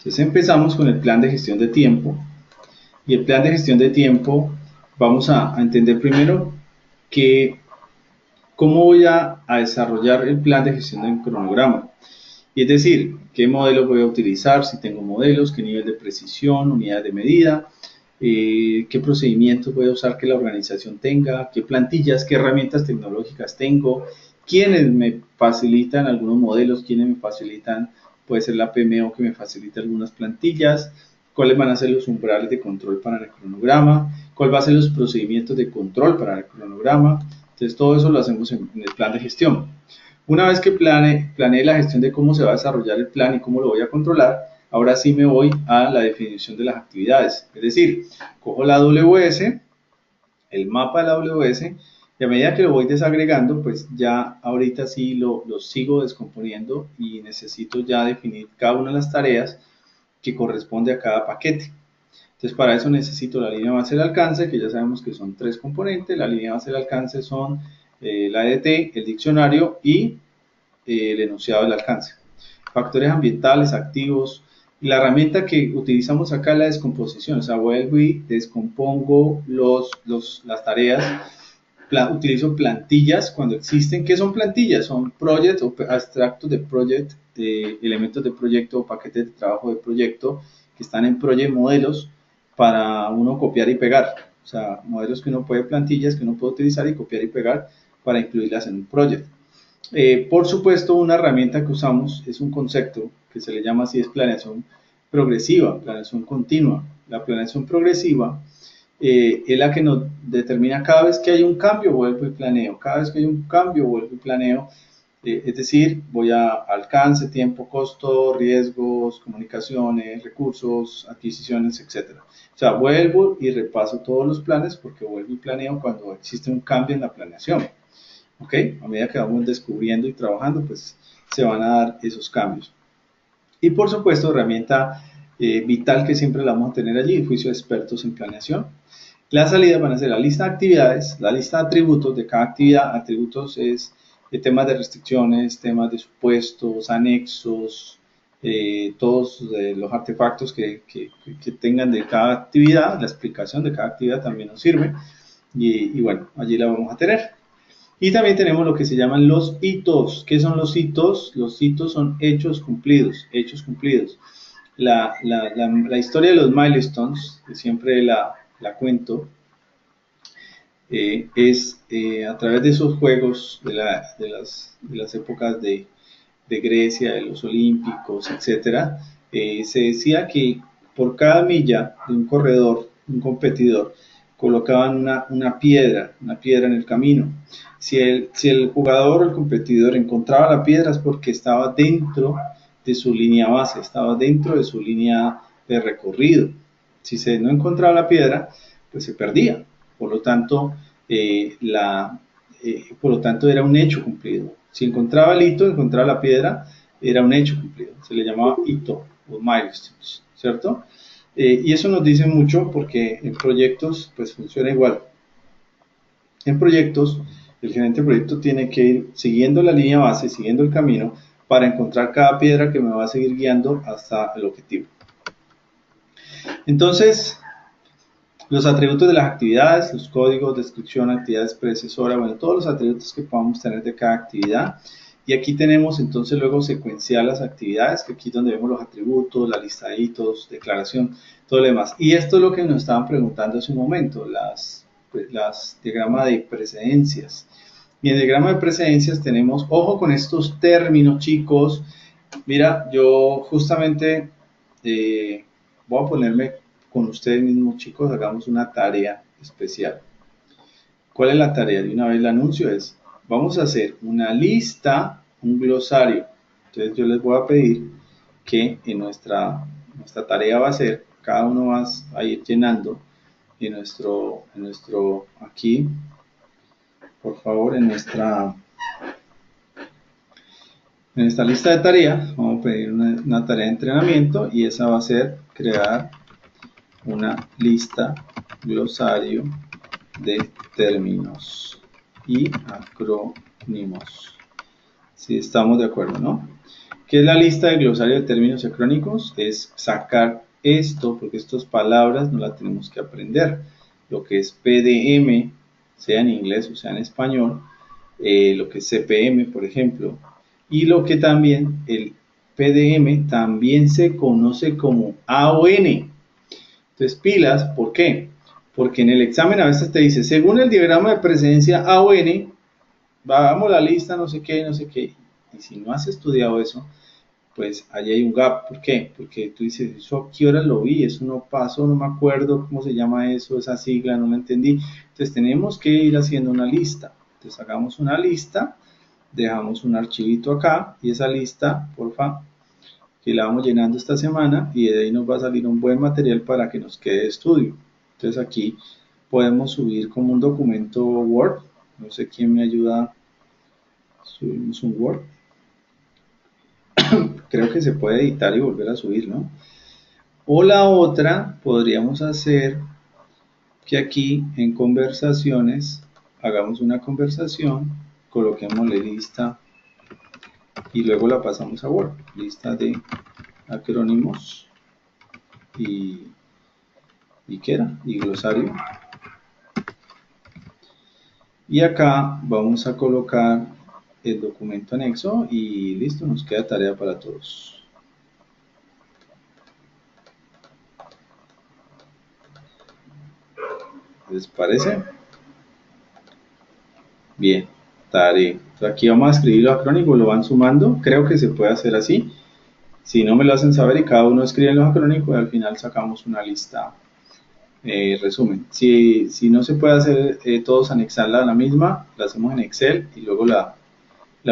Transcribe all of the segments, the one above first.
Entonces empezamos con el plan de gestión de tiempo. Y el plan de gestión de tiempo, vamos a entender primero que, cómo voy a desarrollar el plan de gestión del cronograma. Y es decir, qué modelo voy a utilizar, si tengo modelos, qué nivel de precisión, unidades de medida, qué procedimientos voy a usar que la organización tenga, qué plantillas, qué herramientas tecnológicas tengo, quiénes me facilitan algunos modelos, quiénes me facilitan, puede ser la PMO que me facilita algunas plantillas, cuáles van a ser los umbrales de control para el cronograma, cuáles van a ser los procedimientos de control para el cronograma. Entonces todo eso lo hacemos en el plan de gestión. Una vez que planeé la gestión de cómo se va a desarrollar el plan y cómo lo voy a controlar, ahora sí me voy a la definición de las actividades. Es decir, cojo la AWS, el mapa de la AWS, y a medida que lo voy desagregando, pues ya ahorita sí lo sigo descomponiendo y necesito ya definir cada una de las tareas que corresponde a cada paquete. Entonces para eso necesito la línea base del alcance, que ya sabemos que son tres componentes. La línea base del alcance son la EDT, el diccionario y el enunciado del alcance. Factores ambientales, activos. Y la herramienta que utilizamos acá es la descomposición. O sea, vuelvo y descompongo las tareas. Utilizo plantillas cuando existen. ¿Qué son plantillas? Son projects o abstractos de project, elementos de proyecto o paquetes de trabajo de proyecto que están en project modelos para uno copiar y pegar. O sea, modelos que uno puede, plantillas que uno puede utilizar y copiar y pegar para incluirlas en un project. Por supuesto, una herramienta que usamos es un concepto que se le llama así, es planeación progresiva, planeación continua. La planeación progresiva es la que nos determina cada vez que hay un cambio, vuelvo y planeo, cada vez que hay un cambio, vuelvo y planeo, es decir, voy a alcance, tiempo, costo, riesgos, comunicaciones, recursos, adquisiciones, etc. O sea, vuelvo y repaso todos los planes porque vuelvo y planeo cuando existe un cambio en la planeación. ¿Ok? A medida que vamos descubriendo y trabajando, pues se van a dar esos cambios. Y por supuesto, herramienta vital que siempre la vamos a tener allí, juicio de expertos en planeación. Las salidas van a ser la lista de actividades, la lista de atributos de cada actividad. Atributos es temas de restricciones, temas de supuestos, anexos, todos los artefactos que tengan de cada actividad. La explicación de cada actividad también nos sirve. Y bueno, allí la vamos a tener. Y también tenemos lo que se llaman los hitos. ¿Qué son los hitos? Los hitos son hechos cumplidos, hechos cumplidos. La historia de los milestones, que siempre la cuento, es a través de esos juegos de las épocas de Grecia, de los Olímpicos, etcétera, se decía que por cada milla de un corredor, un competidor, colocaban una piedra en el camino. Si el jugador o el competidor encontraba la piedra es porque estaba dentro de su línea base, estaba dentro de su línea de recorrido. Si se no encontraba la piedra, pues se perdía. Por lo tanto, por lo tanto era un hecho cumplido. Si encontraba el hito, encontraba la piedra, era un hecho cumplido. Se le llamaba hito o milestones, ¿cierto? Y eso nos dice mucho porque en proyectos pues funciona igual. En proyectos, el gerente de proyecto tiene que ir siguiendo la línea base, siguiendo el camino para encontrar cada piedra que me va a seguir guiando hasta el objetivo. Entonces, los atributos de las actividades, los códigos, descripción, actividades predecesoras, bueno, todos los atributos que podamos tener de cada actividad. Y aquí tenemos entonces luego secuenciar las actividades, que aquí es donde vemos los atributos, la lista de hitos, declaración, todo lo demás. Y esto es lo que nos estaban preguntando hace un momento, las diagramas de precedencias. Y en el diagrama de precedencias tenemos, ojo con estos términos, chicos. Mira, yo justamente voy a ponerme con ustedes mismos, chicos, hagamos una tarea especial. ¿Cuál es la tarea? De una vez el anuncio es, vamos a hacer una lista, un glosario. Entonces yo les voy a pedir que en nuestra tarea va a ser, cada uno va a ir llenando en nuestro aquí, por favor, en esta lista de tareas, vamos a pedir una tarea de entrenamiento y esa va a ser crear una lista, glosario de términos y acrónimos. Si estamos de acuerdo, ¿no? ¿Qué es la lista de glosario de términos acrónicos? Es sacar esto, porque estas palabras no las tenemos que aprender. Lo que es PDM, sea en inglés o sea en español, lo que es CPM, por ejemplo, y lo que también el PDM también se conoce como AON. Entonces, pilas, ¿por qué? Porque en el examen a veces te dice, según el diagrama de precedencia AON, vamos a la lista, no sé qué, no sé qué. Y si no has estudiado eso, pues ahí hay un gap. ¿Por qué? Porque tú dices, eso a qué hora lo vi, eso no pasó, no me acuerdo cómo se llama eso, esa sigla, no la entendí. Entonces tenemos que ir haciendo una lista. Entonces hagamos una lista, dejamos un archivito acá y esa lista, porfa, que la vamos llenando esta semana y de ahí nos va a salir un buen material para que nos quede de estudio. Entonces aquí podemos subir como un documento Word. No sé quién me ayuda. Subimos un Word. Creo que se puede editar y volver a subir, ¿no? O la otra, podríamos hacer que aquí en conversaciones, hagamos una conversación, coloquemos la lista y luego la pasamos a Word. Lista de acrónimos y ¿qué era? Y glosario. Y acá vamos a colocar el documento anexo y listo, nos queda tarea para todos. ¿Les parece? Bien, tarea. Aquí vamos a escribir los acrónimos, lo van sumando. Creo que se puede hacer así. Si no me lo hacen saber y cada uno escribe los acrónimos, y al final sacamos una lista resumen. Si no se puede hacer todos anexarla a la misma, la hacemos en Excel y luego la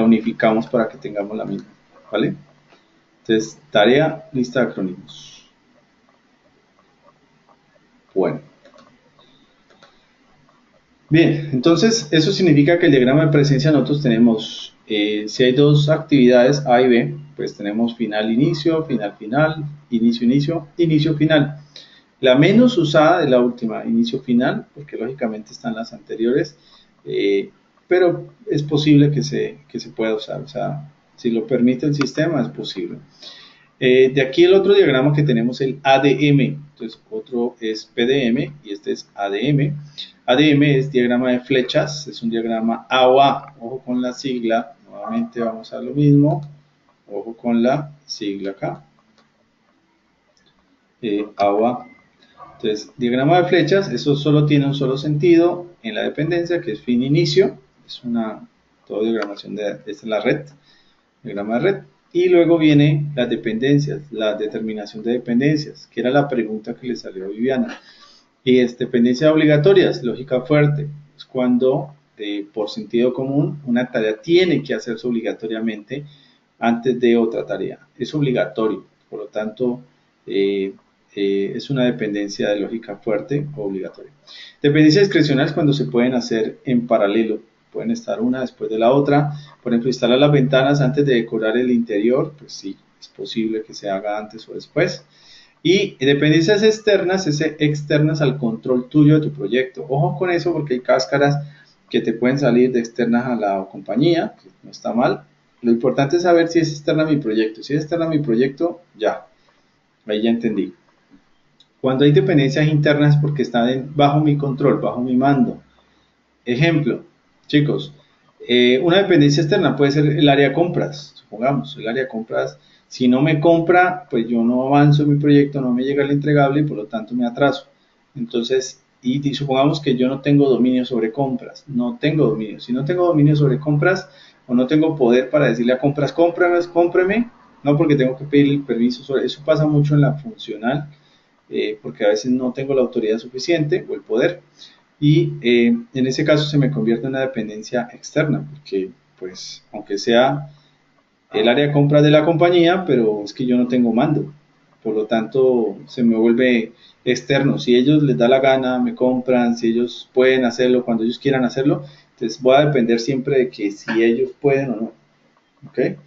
unificamos para que tengamos la misma, ¿vale? Entonces, tarea, lista de acrónimos. Bueno. Bien, entonces eso significa que el diagrama de presencia nosotros tenemos, si hay dos actividades A y B, pues tenemos final, inicio, final, final, inicio, inicio, inicio, final. La menos usada es la última, inicio, final, porque lógicamente están las anteriores, pero es posible que se pueda usar, o sea, si lo permite el sistema es posible. De aquí el otro diagrama que tenemos el ADM, entonces otro es PDM y este es ADM. ADM es diagrama de flechas, es un diagrama AOA, ojo con la sigla, nuevamente vamos a lo mismo, ojo con la sigla acá, AOA. Entonces, diagrama de flechas, eso solo tiene un solo sentido en la dependencia, que es fin-inicio, es una toda diagramación esta es la red, diagrama de red. Y luego viene las dependencias, la determinación de dependencias, que era la pregunta que le salió a Viviana. Y es dependencias obligatorias, lógica fuerte, es cuando por sentido común una tarea tiene que hacerse obligatoriamente antes de otra tarea. Es obligatorio, por lo tanto es una dependencia de lógica fuerte o obligatoria. Dependencias discrecionales cuando se pueden hacer en paralelo, pueden estar una después de la otra. Por ejemplo, instalar las ventanas antes de decorar el interior, pues sí, es posible que se haga antes o después. Y dependencias externas, es externas al control tuyo de tu proyecto. Ojo con eso porque hay cáscaras que te pueden salir de externas a la compañía, que no está mal. Lo importante es saber si es externa a mi proyecto. Si es externa a mi proyecto, ya, ahí ya entendí. Cuando hay dependencias internas porque están bajo mi control, bajo mi mando. Ejemplo, chicos, una dependencia externa puede ser el área de compras, supongamos, el área de compras, si no me compra, pues yo no avanzo en mi proyecto, no me llega el entregable y por lo tanto me atraso. Entonces, y supongamos que yo no tengo dominio sobre compras, no tengo dominio. Si no tengo dominio sobre compras o no tengo poder para decirle a compras, cómpreme, no porque tengo que pedir el permiso sobre eso, pasa mucho en la funcional, porque a veces no tengo la autoridad suficiente o el poder. Y en ese caso se me convierte en una dependencia externa, porque pues aunque sea el área de compras de la compañía, pero es que yo no tengo mando, por lo tanto se me vuelve externo. Si ellos les da la gana, me compran, si ellos pueden hacerlo cuando ellos quieran hacerlo, entonces voy a depender siempre de que si ellos pueden o no, ¿ok?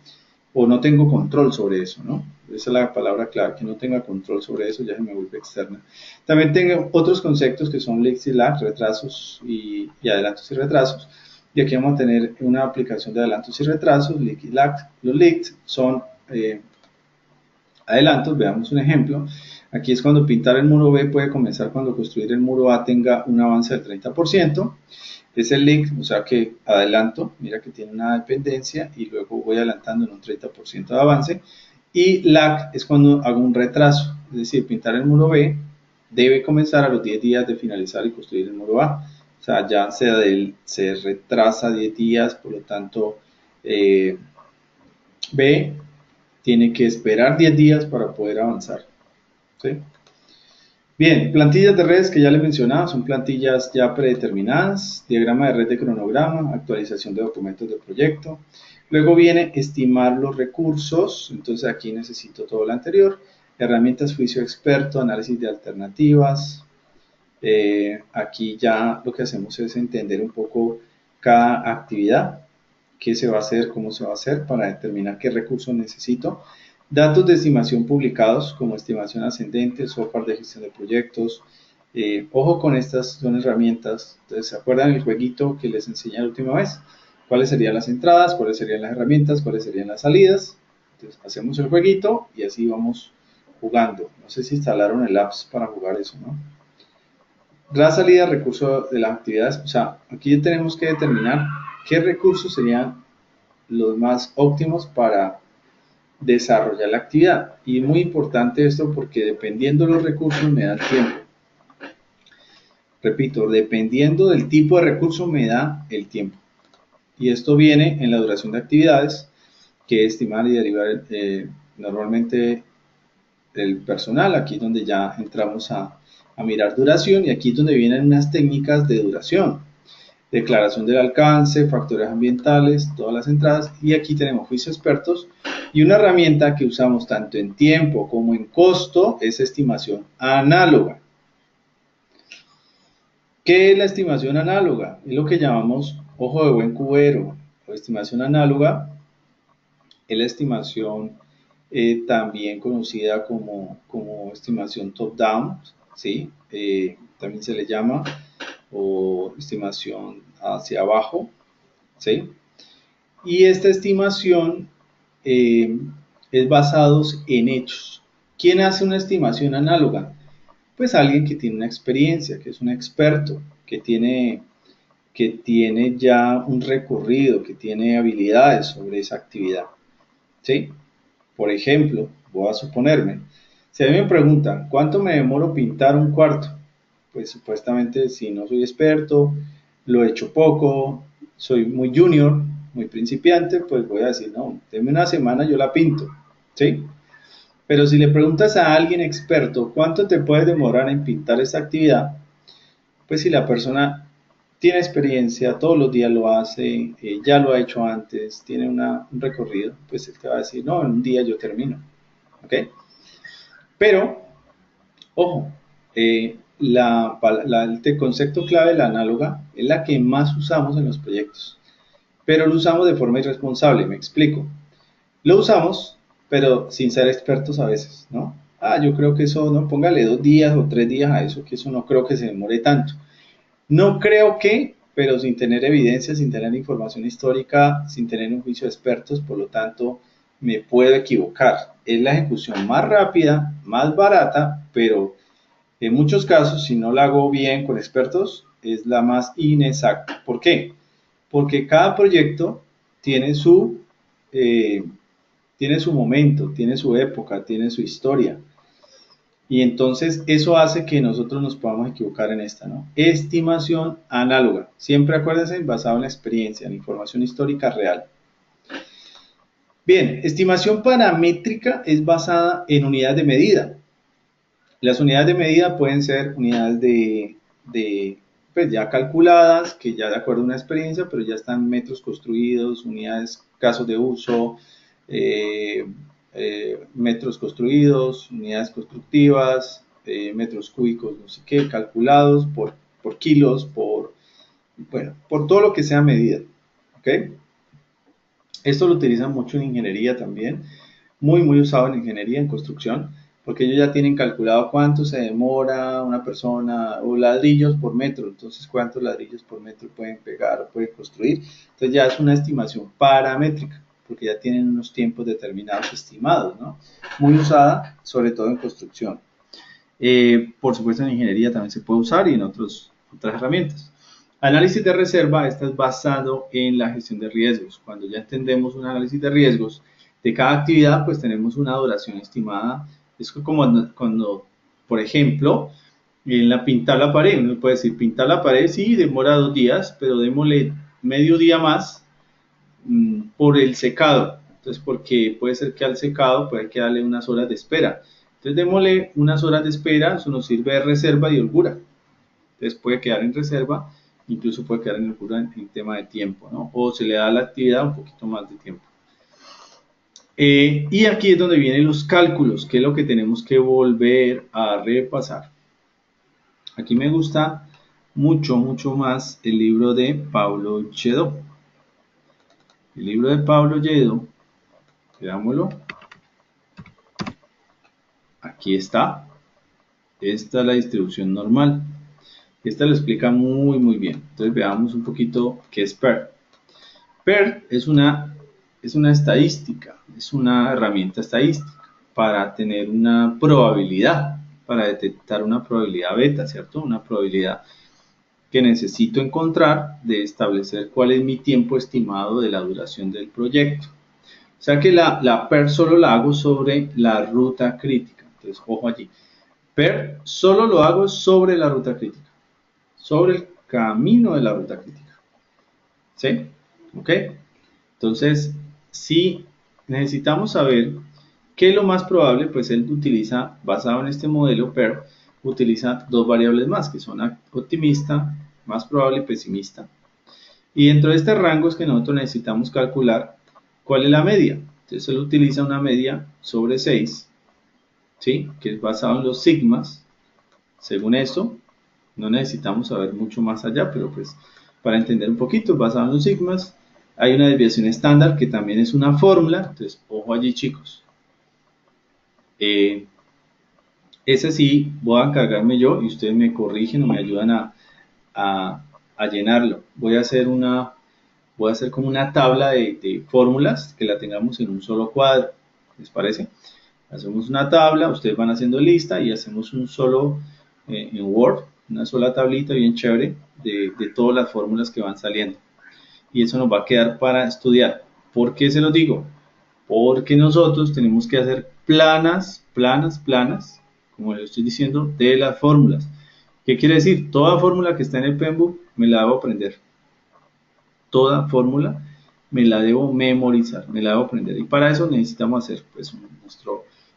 O no tengo control sobre eso, ¿no? Esa es la palabra clave, que no tenga control sobre eso, ya se me vuelve externa. También tengo otros conceptos que son leaks y lags, retrasos y adelantos y retrasos. Y aquí vamos a tener una aplicación de adelantos y retrasos, leaks y lags. Los leaks son adelantos. Veamos un ejemplo. Aquí es cuando pintar el muro B puede comenzar cuando construir el muro A tenga un avance del 30%. Es el link, o sea que adelanto, mira que tiene una dependencia y luego voy adelantando en un 30% de avance. Y lag es cuando hago un retraso, es decir, pintar el muro B debe comenzar a los 10 días de finalizar y construir el muro A. O sea, ya se retrasa 10 días, por lo tanto, B tiene que esperar 10 días para poder avanzar. ¿Sí? Bien, plantillas de redes que ya les mencionaba, son plantillas ya predeterminadas, diagrama de red de cronograma, actualización de documentos del proyecto. Luego viene estimar los recursos, entonces aquí necesito todo lo anterior, herramientas juicio experto, análisis de alternativas. Aquí ya lo que hacemos es entender un poco cada actividad, qué se va a hacer, cómo se va a hacer para determinar qué recursos necesito. Datos de estimación publicados como estimación ascendente, software de gestión de proyectos. Ojo con estas, son herramientas. Entonces, ¿se acuerdan el jueguito que les enseñé la última vez? ¿Cuáles serían las entradas? ¿Cuáles serían las herramientas? ¿Cuáles serían las salidas? Entonces, hacemos el jueguito y así vamos jugando. No sé si instalaron el apps para jugar eso, ¿no? La salida, recurso de las actividades. O sea, aquí tenemos que determinar qué recursos serían los más óptimos para desarrollar la actividad. Y muy importante esto porque dependiendo de los recursos me da el tiempo. Repito, dependiendo del tipo de recurso me da el tiempo. Y esto viene en la duración de actividades, que es estimar y derivar normalmente el personal. Aquí es donde ya entramos a mirar duración y aquí es donde vienen unas técnicas de duración. Declaración del alcance, factores ambientales, todas las entradas, y aquí tenemos juicio expertos y una herramienta que usamos tanto en tiempo como en costo es estimación análoga. ¿Qué es la estimación análoga? Es lo que llamamos ojo de buen cubero o estimación análoga. Es la estimación también conocida como estimación top-down, ¿sí? También se le llama, o estimación hacia abajo, ¿sí? Y esta estimación es basada en hechos. ¿Quién hace una estimación análoga? Pues alguien que tiene una experiencia, que es un experto, que tiene ya un recorrido, que tiene habilidades sobre esa actividad, ¿sí? Por ejemplo, voy a suponerme, si a mí me preguntan, ¿cuánto me demoro pintar un cuarto? Pues supuestamente si no soy experto, lo he hecho poco, soy muy junior, muy principiante, pues voy a decir, no, denme una semana, yo la pinto, ¿sí? Pero si le preguntas a alguien experto, ¿cuánto te puedes demorar en pintar esta actividad? Pues si la persona tiene experiencia, todos los días lo hace, ya lo ha hecho antes, tiene un recorrido, pues él te va a decir, no, en un día yo termino, ¿ok? Pero, ojo, el concepto clave de la análoga es la que más usamos en los proyectos, pero lo usamos de forma irresponsable, me explico. Lo usamos, pero sin ser expertos a veces, ¿no? Yo creo que eso, no, póngale 2 días o 3 días a eso, que eso no creo que se demore tanto. No creo que, pero sin tener evidencia, sin tener información histórica, sin tener un juicio de expertos, por lo tanto, me puedo equivocar. Es la ejecución más rápida, más barata, pero en muchos casos, si no la hago bien con expertos, es la más inexacta. ¿Por qué? Porque cada proyecto tiene eh, tiene su momento, tiene su época, tiene su historia. Y entonces eso hace que nosotros nos podamos equivocar en esta, ¿no? Estimación análoga. Siempre acuérdense, basado en la experiencia, en información histórica real. Bien, estimación paramétrica es basada en unidades de medida. Las unidades de medida pueden ser unidades pues ya calculadas, que ya de acuerdo a una experiencia, pero ya están metros construidos, unidades, casos de uso, eh, metros construidos, unidades constructivas, metros cúbicos, no sé qué, calculados por kilos, bueno, por todo lo que sea medida. ¿Ok? Esto lo utilizan mucho en ingeniería también, muy usado en ingeniería, en construcción, porque ellos ya tienen calculado cuánto se demora una persona o ladrillos por metro, entonces cuántos ladrillos por metro pueden pegar o pueden construir, entonces ya es una estimación paramétrica, porque ya tienen unos tiempos determinados estimados, ¿no? Muy usada, sobre todo en construcción. Por supuesto, en ingeniería también se puede usar y en otras herramientas. Análisis de reserva, esta es basado en la gestión de riesgos. Cuando ya entendemos un análisis de riesgos de cada actividad, pues tenemos una duración estimada. Es como cuando, por ejemplo, en la pintar la pared, uno puede decir pintar la pared, sí, demora 2 días, pero démosle medio día más por el secado. Entonces, porque puede ser que al secado pues hay que darle unas horas de espera. Entonces, démosle unas horas de espera, eso nos sirve de reserva y holgura. Entonces, puede quedar en reserva, incluso puede quedar en holgura en tema de tiempo, ¿no? O se le da a la actividad un poquito más de tiempo. Y aquí es donde vienen los cálculos, que es lo que tenemos que volver a repasar. Aquí me gusta mucho más el libro de Paulo Lledó. El libro de Paulo Lledó, veámoslo. Aquí está. Esta es la distribución normal. Esta lo explica muy bien. Entonces veamos un poquito qué es PERT. PERT es una estadística, es una herramienta estadística para tener una probabilidad, para detectar una probabilidad beta, ¿cierto? Una probabilidad que necesito encontrar de establecer cuál es mi tiempo estimado de la duración del proyecto. O sea que la PERT solo la hago sobre la ruta crítica. Entonces, ojo allí. PERT solo lo hago sobre la ruta crítica, sobre el camino de la ruta crítica. ¿Sí? ¿Ok? Entonces, si necesitamos saber qué es lo más probable, pues él utiliza, basado en este modelo PERT, utiliza 2 variables más, que son optimista, más probable y pesimista. Y dentro de este rango es que nosotros necesitamos calcular cuál es la media. Entonces él utiliza una media sobre 6, ¿sí? Que es basado en los sigmas. Según esto, no necesitamos saber mucho más allá, pero pues para entender un poquito, basado en los sigmas, hay una desviación estándar que también es una fórmula. Entonces, ojo allí, chicos. Ese sí voy a encargarme yo y ustedes me corrigen o me ayudan a llenarlo. Voy a hacer como una tabla de fórmulas que la tengamos en un solo cuadro. ¿Les parece? Hacemos una tabla, ustedes van haciendo lista y hacemos un solo en Word, una sola tablita bien chévere de todas las fórmulas que van saliendo. Y eso nos va a quedar para estudiar. ¿Por qué se lo digo? Porque nosotros tenemos que hacer planas, como les estoy diciendo, de las fórmulas. ¿Qué quiere decir? Toda fórmula que está en el Penbook me la debo aprender. Toda fórmula me la debo memorizar, me la debo aprender. Y para eso necesitamos hacer pues,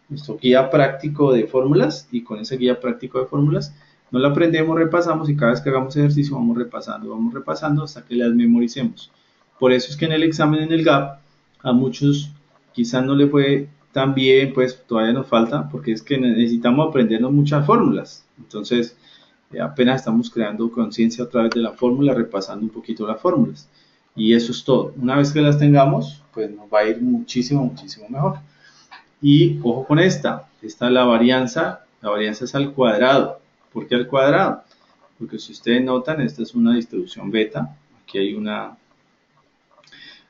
nuestro guía práctico de fórmulas, y con ese guía práctico de fórmulas nos la aprendemos, repasamos, y cada vez que hagamos ejercicio vamos repasando hasta que las memoricemos. Por eso es que en el examen, en el GAP, a muchos quizás no le fue tan bien, pues todavía nos falta, porque es que necesitamos aprendernos muchas fórmulas. Entonces, apenas estamos creando conciencia a través de la fórmula, repasando un poquito las fórmulas. Y eso es todo. Una vez que las tengamos, pues nos va a ir muchísimo mejor. Y ojo con esta es la varianza es al cuadrado. ¿Por qué al cuadrado? Porque si ustedes notan, esta es una distribución beta. Aquí hay una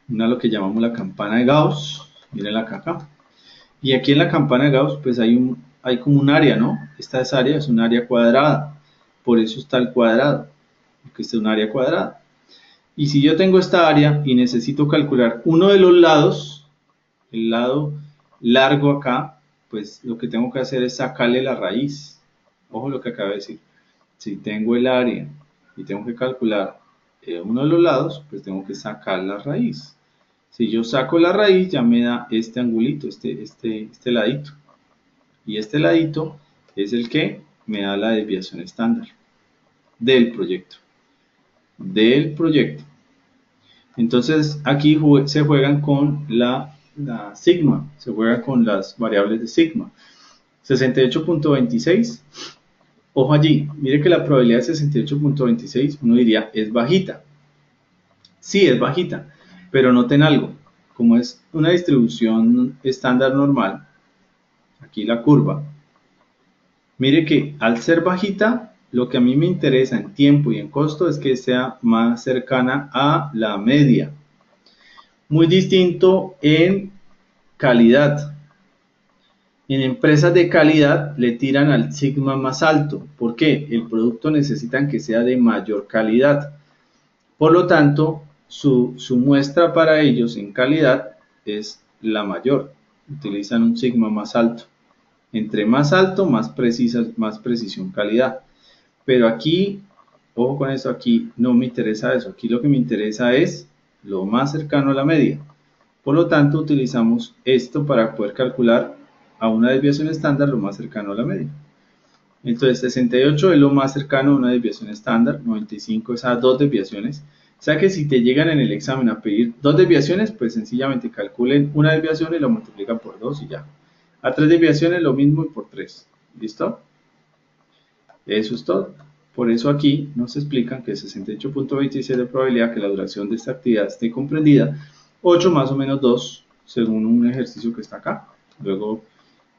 lo que llamamos la campana de Gauss. Miren acá. Y aquí en la campana de Gauss, pues hay como un área, ¿no? Esta área es un área cuadrada. Por eso está el cuadrado, porque esta es un área cuadrada. Y si yo tengo esta área y necesito calcular uno de los lados, el lado largo acá, pues lo que tengo que hacer es sacarle la raíz. Ojo lo que acabo de decir. Si tengo el área y tengo que calcular uno de los lados, pues tengo que sacar la raíz. Si yo saco la raíz, ya me da este angulito, este ladito. Y este ladito es el que me da la desviación estándar del proyecto. Entonces aquí se juegan con la sigma, se juega con las variables de sigma. 68.26, ojo allí, mire que la probabilidad de 68.26 uno diría es bajita. Sí, es bajita, pero noten algo, como es una distribución estándar normal, aquí la curva, mire que al ser bajita, lo que a mí me interesa en tiempo y en costo es que sea más cercana a la media. Muy distinto en calidad. En empresas de calidad le tiran al sigma más alto. ¿Por qué? El producto necesitan que sea de mayor calidad. Por lo tanto, su muestra para ellos en calidad es la mayor. Utilizan un sigma más alto. Entre más alto, más precisión calidad. Pero aquí, ojo con eso, aquí no me interesa eso. Aquí lo que me interesa es lo más cercano a la media. Por lo tanto, utilizamos esto para poder calcular a una desviación estándar lo más cercano a la media. Entonces, 68 es lo más cercano a una desviación estándar, 95 es a dos desviaciones. O sea que si te llegan en el examen a pedir dos desviaciones, pues sencillamente calculen una desviación y lo multiplican por 2 y ya. A tres desviaciones lo mismo y por 3. ¿Listo? Eso es todo. Por eso aquí nos explican que 68.26 de probabilidad que la duración de esta actividad esté comprendida 8 más o menos 2 según un ejercicio que está acá. Luego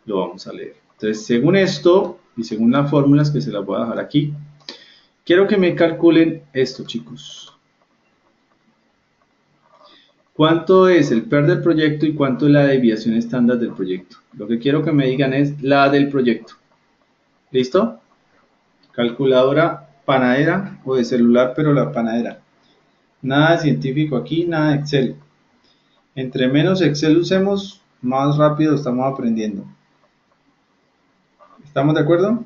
lo vamos a leer. Entonces, según esto y según las fórmulas que se las voy a dejar aquí, quiero que me calculen esto, chicos. ¿Cuánto es el PER del proyecto y cuánto es la desviación estándar del proyecto? Lo que quiero que me digan es la del proyecto. ¿Listo? Calculadora panadera o de celular, pero la panadera. Nada de científico aquí, nada de Excel. Entre menos Excel usemos, más rápido estamos aprendiendo. ¿Estamos de acuerdo?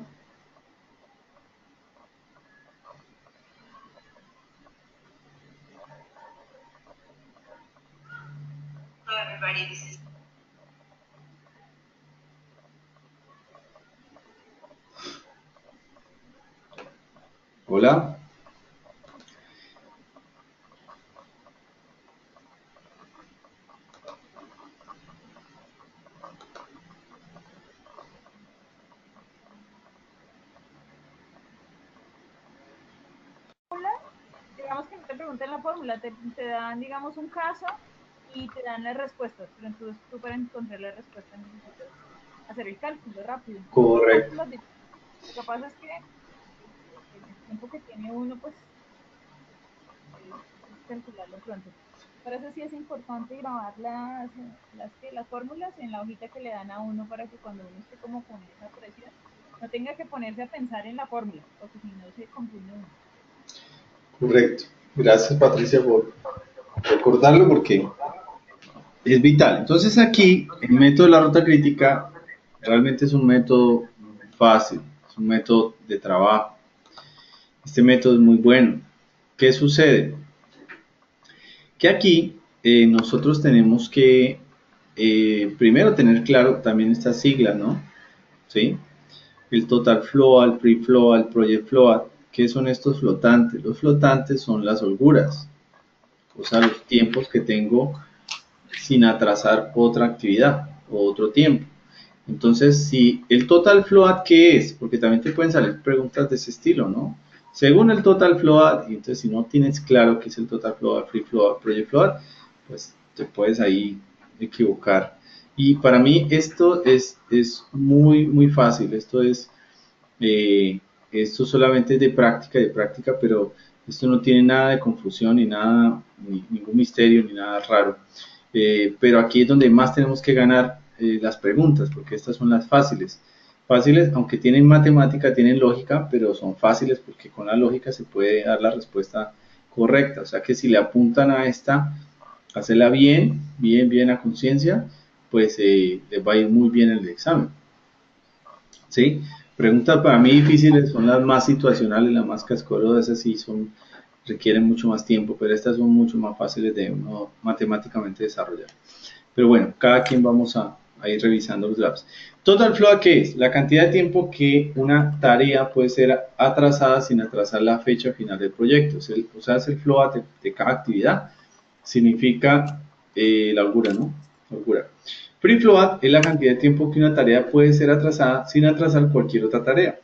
Hola. Digamos que no te preguntan la fórmula, te dan, digamos, un caso y te dan las respuestas, pero entonces tú para encontrar la respuesta necesitas hacer el cálculo rápido. No son Correcto. cálculos difíciles. Lo que pasa es que el tiempo que tiene uno, pues, es calcularlo pronto. Por eso sí es importante grabar las fórmulas en la hojita que le dan a uno para que cuando uno esté como con esa presión, no tenga que ponerse a pensar en la fórmula, porque si no se confunde uno. Correcto. Gracias, Patricia, por recordarlo porque es vital. Entonces aquí el método de la ruta crítica realmente es un método fácil, es un método de trabajo. Este método es muy bueno. ¿Qué sucede? Que aquí nosotros tenemos que primero tener claro también estas siglas, ¿no? ¿Sí? El total flow, el pre-flow, el project flow. ¿Qué son estos flotantes? Los flotantes son las holguras, o sea, los tiempos que tengo sin atrasar otra actividad o otro tiempo. Entonces, si el total float, ¿qué es? Porque también te pueden salir preguntas de ese estilo, ¿no? Según el total float, y entonces si no tienes claro qué es el total float, free float, project float, pues te puedes ahí equivocar. Y para mí esto es muy, muy fácil. Eh, esto solamente es de práctica, pero esto no tiene nada de confusión ni nada, ningún misterio ni nada raro. Pero aquí es donde más tenemos que ganar las preguntas, porque estas son las fáciles. Fáciles, aunque tienen matemática, tienen lógica, pero son fáciles porque con la lógica se puede dar la respuesta correcta. O sea que si le apuntan a esta, hacerla bien, bien, bien a conciencia, pues les va a ir muy bien en el examen. ¿Sí? Preguntas para mí difíciles son las más situacionales, las más cascorosas, esas sí requieren mucho más tiempo, pero estas son mucho más fáciles de uno matemáticamente desarrollar. Pero bueno, cada quien vamos a ir revisando los graphs. Total flow, ¿qué es? La cantidad de tiempo que una tarea puede ser atrasada sin atrasar la fecha final del proyecto. O sea, es el flow de cada actividad. Significa la holgura, ¿no? La holgura. Free float es la cantidad de tiempo que una tarea puede ser atrasada sin atrasar cualquier otra tarea.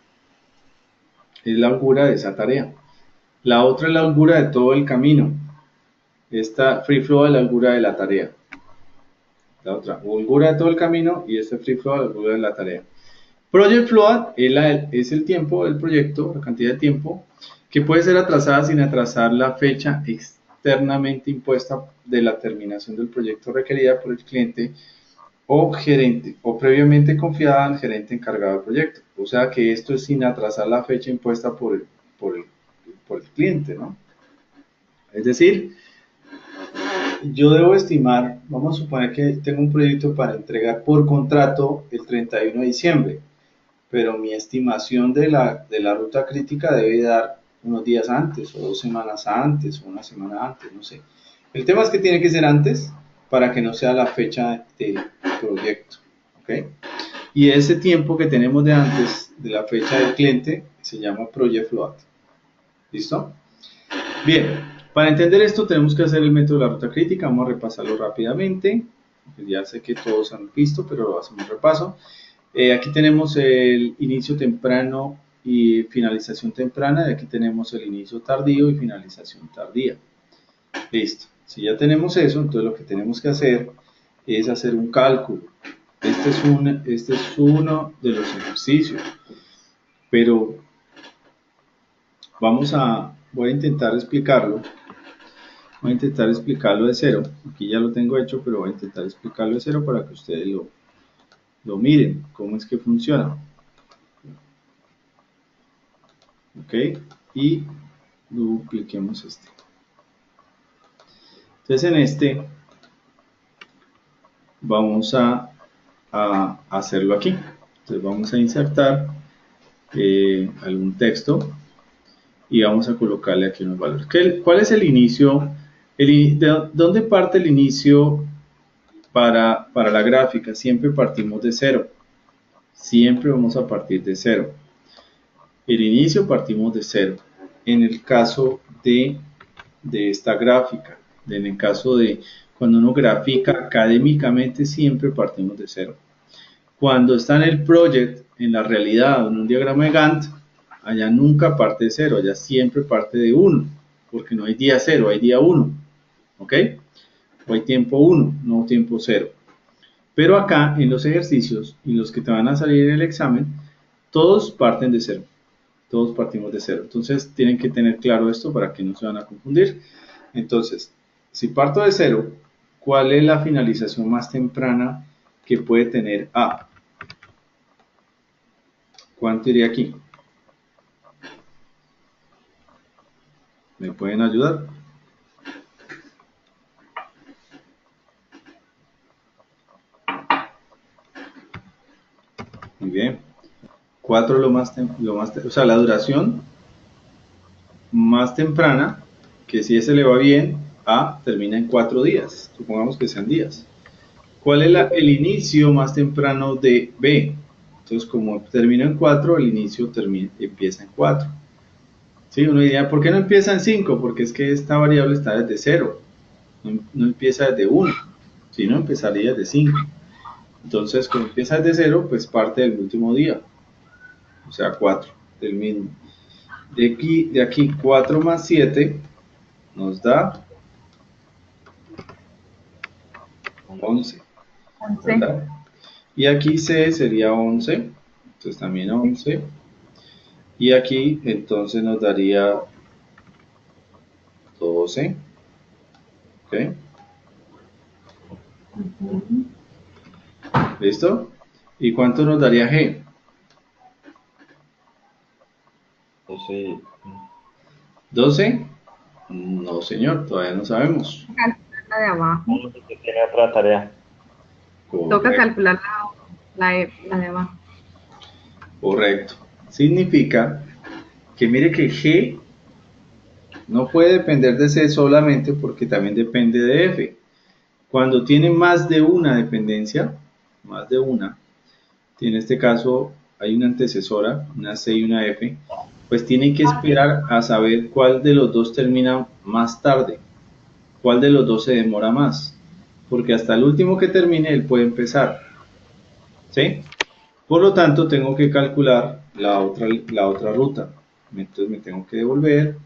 Es la holgura de esa tarea. La otra es la holgura de todo el camino. Esta free flow es la holgura de la tarea. La otra, holgura de todo el camino y este free flow, la holgura de la tarea. Project float es el tiempo del proyecto, la cantidad de tiempo que puede ser atrasada sin atrasar la fecha externamente impuesta de la terminación del proyecto requerida por el cliente o gerente, o previamente confiada al gerente encargado del proyecto. O sea que esto es sin atrasar la fecha impuesta por el cliente, ¿no? Es decir, yo debo estimar, vamos a suponer que tengo un proyecto para entregar por contrato el 31 de diciembre, pero mi estimación de la ruta crítica debe dar unos días antes, o 2 semanas antes, o una semana antes, no sé. El tema es que tiene que ser antes para que no sea la fecha del proyecto, ¿ok? Y ese tiempo que tenemos de antes de la fecha del cliente se llama Project Float. ¿Listo? Bien, para entender esto tenemos que hacer el método de la ruta crítica. Vamos a repasarlo rápidamente. Ya sé que todos han visto, pero hacemos un repaso. Aquí tenemos el inicio temprano y finalización temprana. Y aquí tenemos el inicio tardío y finalización tardía. Listo. Si ya tenemos eso, entonces lo que tenemos que hacer es hacer un cálculo. Este es uno de los ejercicios. Pero voy a intentar explicarlo. Voy a intentar explicarlo de cero. Aquí ya lo tengo hecho, pero voy a intentar explicarlo de cero para que ustedes lo miren, cómo es que funciona. Ok, y dupliquemos este. Entonces en este vamos a hacerlo aquí. Entonces vamos a insertar algún texto y vamos a colocarle aquí unos valores. ¿Cuál es el inicio? ¿De dónde parte el inicio para la gráfica? Siempre partimos de cero. Siempre vamos a partir de cero. El inicio partimos de cero. En el caso de esta gráfica, en el caso de cuando uno grafica académicamente, siempre partimos de cero. Cuando está en el project, en la realidad, en un diagrama de Gantt, allá nunca parte de cero, allá siempre parte de 1, porque no hay día 0, hay día 1, ¿ok? O hay tiempo 1, no tiempo 0. Pero acá, en los ejercicios y los que te van a salir en el examen, todos parten de 0. Todos partimos de 0. Entonces, tienen que tener claro esto para que no se van a confundir. Entonces, si parto de 0, ¿cuál es la finalización más temprana que puede tener A? ¿Cuánto iría aquí? ¿Me pueden ayudar? Muy bien. 4 o sea, la duración más temprana, que si ese le va bien, A termina en 4 días. Supongamos que sean días. ¿Cuál es el inicio más temprano de B? Entonces, como termina en 4, el inicio empieza en 4. ¿Sí? Uno diría, ¿por qué no empieza en 5? Porque es que esta variable está desde 0. No empieza desde 1. Si no, empezaría desde 5. Entonces, como empieza desde 0, pues parte del último día. O sea, 4 del mismo. De aquí 4 más 7 nos da 11. ¿Verdad? Y aquí C sería 11. Entonces también 11. Y aquí entonces nos daría 12. ¿Ok? ¿Listo? ¿Y cuánto nos daría G? 12. 12. No, señor, todavía no sabemos. La de abajo. Que tiene otra tarea. Toca Correcto. calcular la de abajo. Correcto. Significa que mire que G no puede depender de C solamente porque también depende de F. Cuando tiene más de una dependencia, más de una, en este caso hay una antecesora, una C y una F, pues tienen que esperar a saber cuál de los dos termina más tarde, cuál de los dos se demora más, porque hasta el último que termine él puede empezar, ¿sí? Por lo tanto tengo que calcular la otra ruta, entonces me tengo que devolver,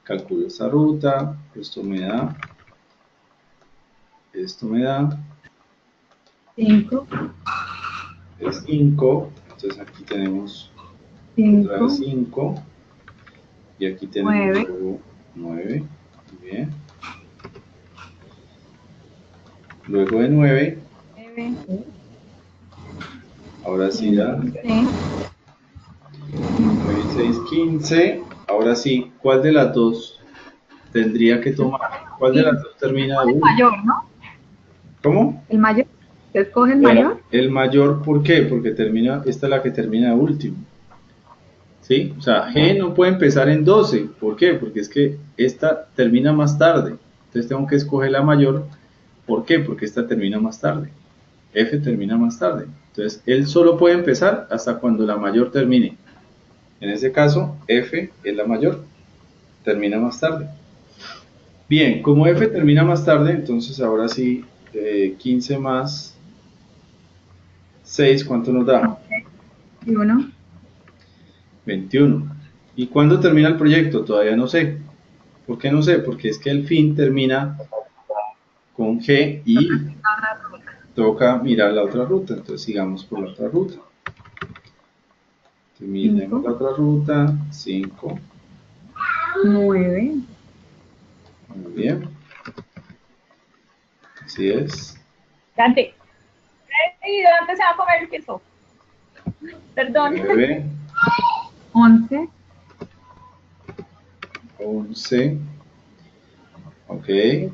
calculo esta ruta, esto me da 5. es 5, entonces aquí tenemos otra vez 5 y aquí tenemos 9, muy bien, luego de 9, 9, ahora sí ya, 15, 9 y 6, 15, ahora sí, ¿cuál de las dos tendría que tomar? ¿Cuál de las dos termina de El 1? mayor, ¿no? ¿Cómo? El mayor. ¿Se escoge el Bueno, mayor? el mayor, ¿por qué? Porque termina, esta es la que termina de último. ¿Sí? O sea, G no puede empezar en 12. ¿Por qué? Porque es que esta termina más tarde. Entonces tengo que escoger la mayor. ¿Por qué? Porque esta termina más tarde. F termina más tarde. Entonces, él solo puede empezar hasta cuando la mayor termine. En ese caso, F es la mayor. Termina más tarde. Bien, como F termina más tarde, entonces ahora sí, 15 más 6, ¿cuánto nos da? Y uno. 21. ¿Y cuándo termina el proyecto? Todavía no sé. ¿Por qué no sé? Porque es que el fin termina con G y toca mirar la otra ruta. Entonces sigamos por la otra ruta. Miremos 5, la otra ruta. 5. 9, Muy bien. Así es. Dante. ¿Y dónde se va a comer el queso? Perdón. 9, 11, 11. Ok.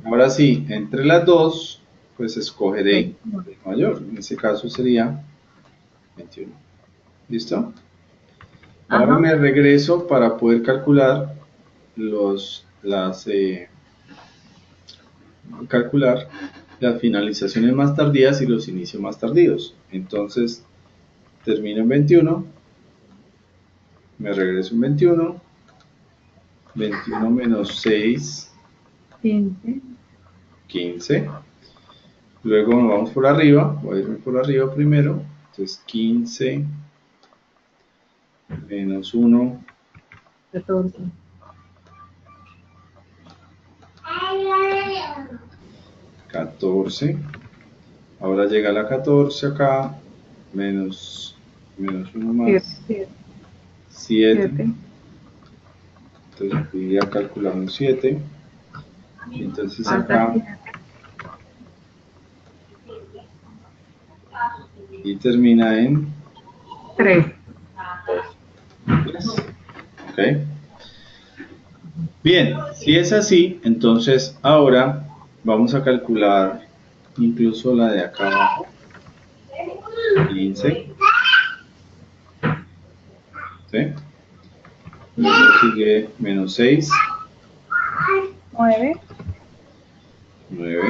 Ahora sí, entre las dos, pues escoge D, el mayor. En ese caso sería 21. ¿Listo? Ahora ajá, me regreso para poder calcular calcular las finalizaciones más tardías y los inicios más tardíos. Entonces, termino en 21, me regreso en 21, 21 menos 6, 15, 15. Luego nos vamos por arriba, voy a irme por arriba primero. Entonces, 15 menos 1, 14, 14. Ahora llega la 14 acá, menos 1 más 7, 7. 7, Entonces voy a calcular un 7. Y entonces falta acá 7, y termina en 3. 3. ¿Ok? Bien, si es así, entonces ahora vamos a calcular incluso la de acá abajo. 15. ¿Sí? Luego sigue menos 6, 9, 9.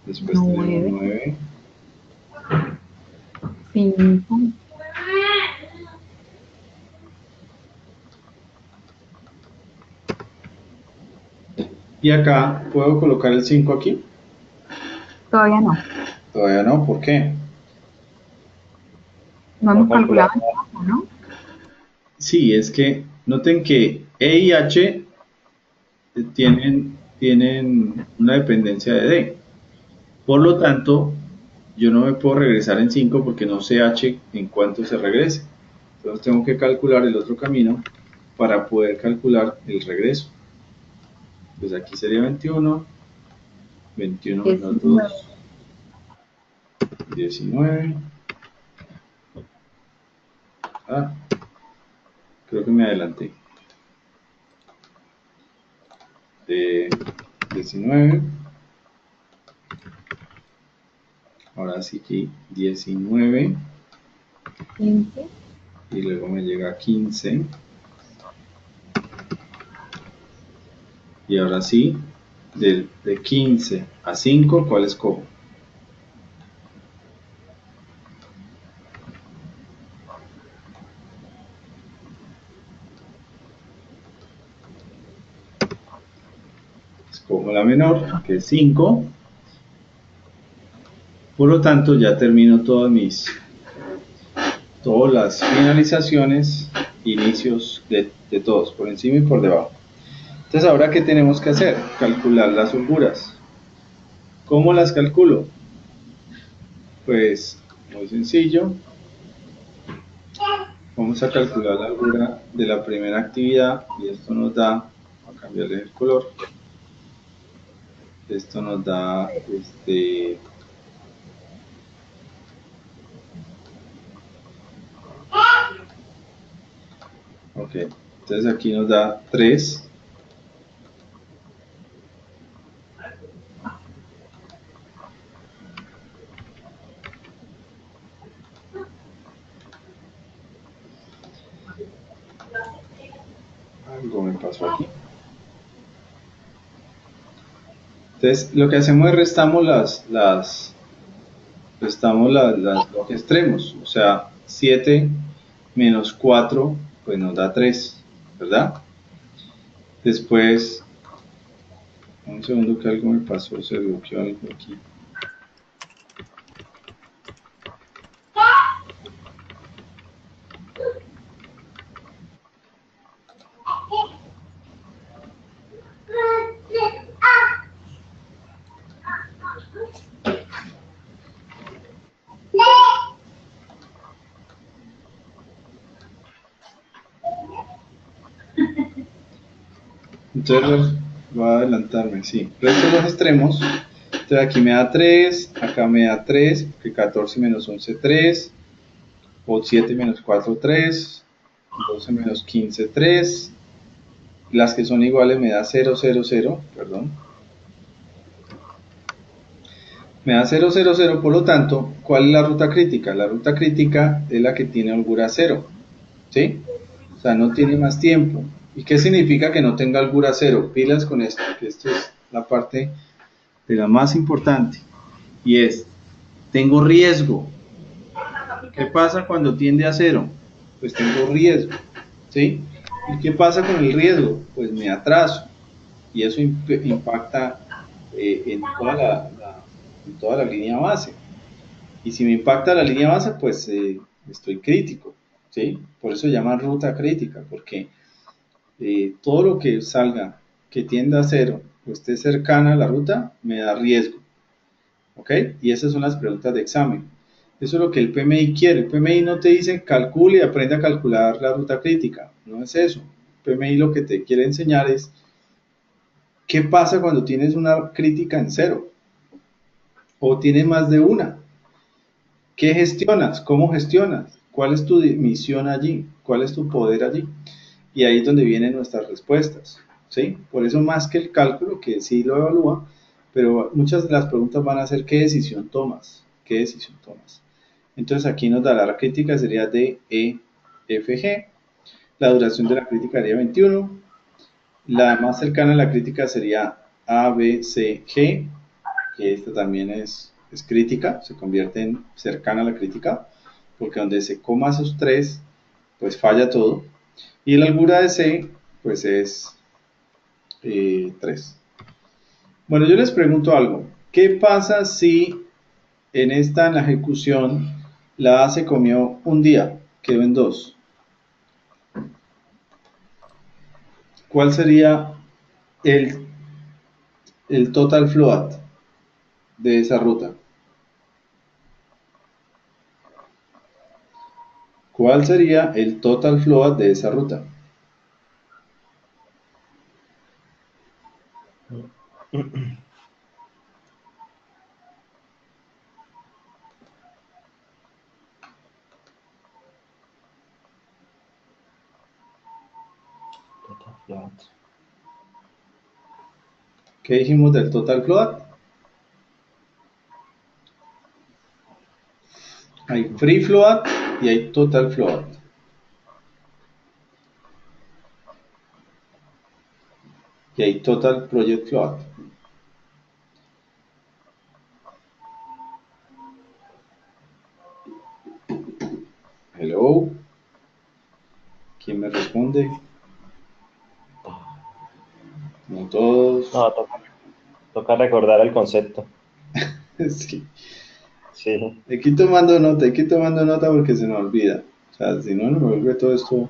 Después tenemos 9, 9. 5, Y acá, ¿puedo colocar el 5 aquí? todavía no. Todavía no, ¿por qué? No No hemos calculado el calculamos. tiempo, ¿no? Sí, es que noten que E y H tienen una dependencia de D. Por lo tanto, yo no me puedo regresar en 5 porque no sé H en cuánto se regrese. Entonces tengo que calcular el otro camino para poder calcular el regreso. Pues aquí sería 21, 21 menos 19, 2, 19. Ah, creo que me adelanté. 19. Ahora sí que 19. 15, Y luego me llega 15. Y ahora sí, de 15 a 5, ¿cuál escojo? Escojo la menor, que es 5. Por lo tanto, ya termino todas las finalizaciones, inicios de todos, por encima y por debajo. Entonces, ahora, ¿qué tenemos que hacer? Calcular las holguras. ¿Cómo las calculo? Pues, muy sencillo. Vamos a calcular la holgura de la primera actividad y esto nos da, a cambiarle el color, Esto nos da, ok, entonces aquí nos da 3. Algo me pasó aquí. Entonces, lo que hacemos es restamos los extremos, o sea, 7 menos 4, pues nos da 3, ¿verdad? Después, un segundo que algo me pasó, se bloqueó algo aquí. Entonces voy a adelantarme, sí. Resto los extremos. Entonces aquí me da 3, acá me da 3, porque 14 menos 11, 3, o 7 menos 4, 3, 12 menos 15, 3. Las que son iguales me da 0, 0, 0, perdón. Me da 0, 0, 0, por lo tanto, ¿cuál es la ruta crítica? La ruta crítica es la que tiene holgura 0, ¿sí? O sea, no tiene más tiempo. ¿Y qué significa que no tenga holgura 0? Pilas con esto, que esto es la parte de la más importante. Y es, tengo riesgo. ¿Qué pasa cuando tiende a 0? Pues tengo riesgo, ¿sí? ¿Y qué pasa con el riesgo? Pues me atraso. Y eso impacta en toda la línea base. Y si me impacta la línea base, pues estoy crítico, ¿sí? Por eso se llama ruta crítica, porque todo lo que salga que tienda a 0 o esté cercana a la ruta, me da riesgo, ¿ok? Y esas son las preguntas de examen. Eso es lo que el PMI quiere. El PMI no te dice calcule y aprenda a calcular la ruta crítica, no es eso. El PMI lo que te quiere enseñar es qué pasa cuando tienes una crítica en 0 o tienes más de una. ¿Qué gestionas? ¿Cómo gestionas? ¿Cuál es tu misión allí? ¿Cuál es tu poder allí? Y ahí es donde vienen nuestras respuestas, ¿sí? Por eso más que el cálculo, que sí lo evalúa, pero muchas de las preguntas van a ser ¿qué decisión tomas? ¿Qué decisión tomas? Entonces aquí nos dará la crítica, sería D, E, F, G. La duración de la crítica sería 21. La más cercana a la crítica sería A, B, C, G, que esta también es crítica, se convierte en cercana a la crítica, porque donde se coma esos 3, pues falla todo. Y la holgura de C, pues es 3. Bueno, yo les pregunto algo. ¿Qué pasa si en la ejecución, la A se comió un día, quedó en 2? ¿Cuál sería el, el total float de esa ruta? ¿Cuál sería el total float de esa ruta? ¿Qué dijimos del total float? Hay free float y hay total float. Y hay total project float. Hello. ¿Quién me responde? No todos. No, toca recordar el concepto. Sí. Sí. Aquí tomando nota porque se me olvida. O sea, si no, no me vuelve todo esto.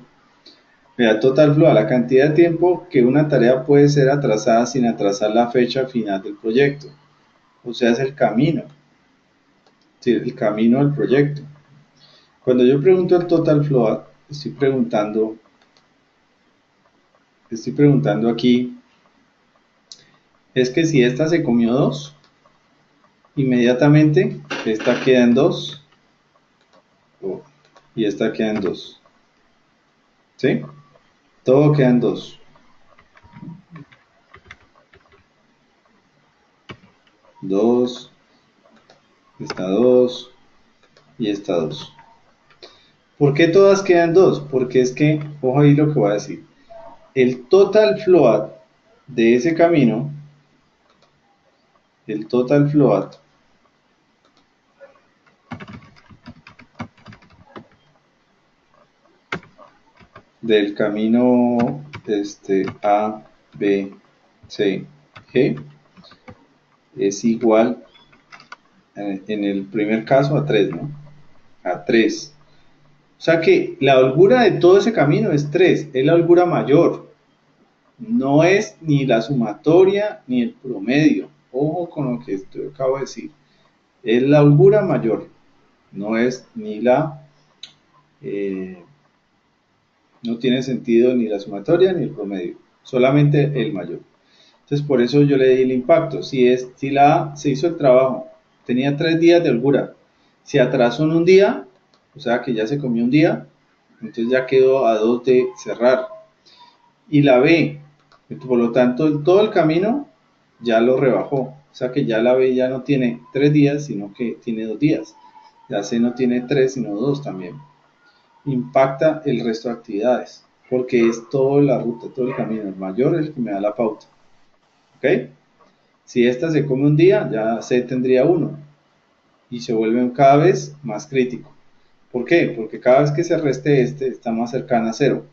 Mira, total float, la cantidad de tiempo que una tarea puede ser atrasada sin atrasar la fecha final del proyecto. O sea, es el camino. Sí, el camino del proyecto. Cuando yo pregunto el total float, estoy preguntando aquí es que si esta se comió 2, inmediatamente esta queda en 2 y esta queda en 2. ¿Sí? Todo queda en 2. 2, esta 2 y esta 2. ¿Por qué todas quedan 2? Porque es que, ojo ahí lo que voy a decir. El total float de ese camino, el total float del camino A, B, C, G es igual en el primer caso a 3, ¿no? A 3. O sea que la holgura de todo ese camino es 3, es la holgura mayor. No es ni la sumatoria ni el promedio. Ojo con lo que acabo de decir. Es la holgura mayor. No es ni no tiene sentido ni la sumatoria ni el promedio. Solamente el mayor. Entonces por eso yo le di el impacto. Si la A se hizo el trabajo, tenía 3 días de holgura. Si atrasó en un día, o sea que ya se comió un día, entonces ya quedó a 2 de cerrar. Y la B, por lo tanto, todo el camino ya lo rebajó. O sea que ya la B ya no tiene 3 días, sino que tiene 2 días. La C no tiene 3, sino 2 también. Impacta el resto de actividades, porque es toda la ruta, todo el camino. El mayor es el que me da la pauta. ¿Ok? Si esta se come un día, ya C tendría 1 y se vuelve cada vez más crítico. ¿Por qué? Porque cada vez que se reste está más cercana a 0.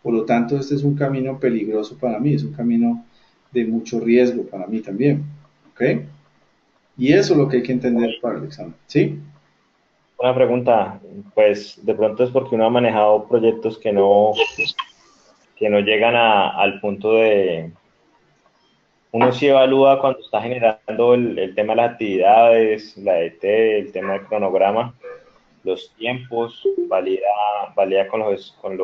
Por lo tanto, este es un camino peligroso para mí, es un camino de mucho riesgo para mí también. ¿Ok? Y eso es lo que hay que entender para el examen. ¿Sí? Una pregunta, pues de pronto es porque uno ha manejado proyectos que no llegan al punto de... Uno sí evalúa cuando está generando el tema de las actividades, la ET, el tema del cronograma, los tiempos, valida con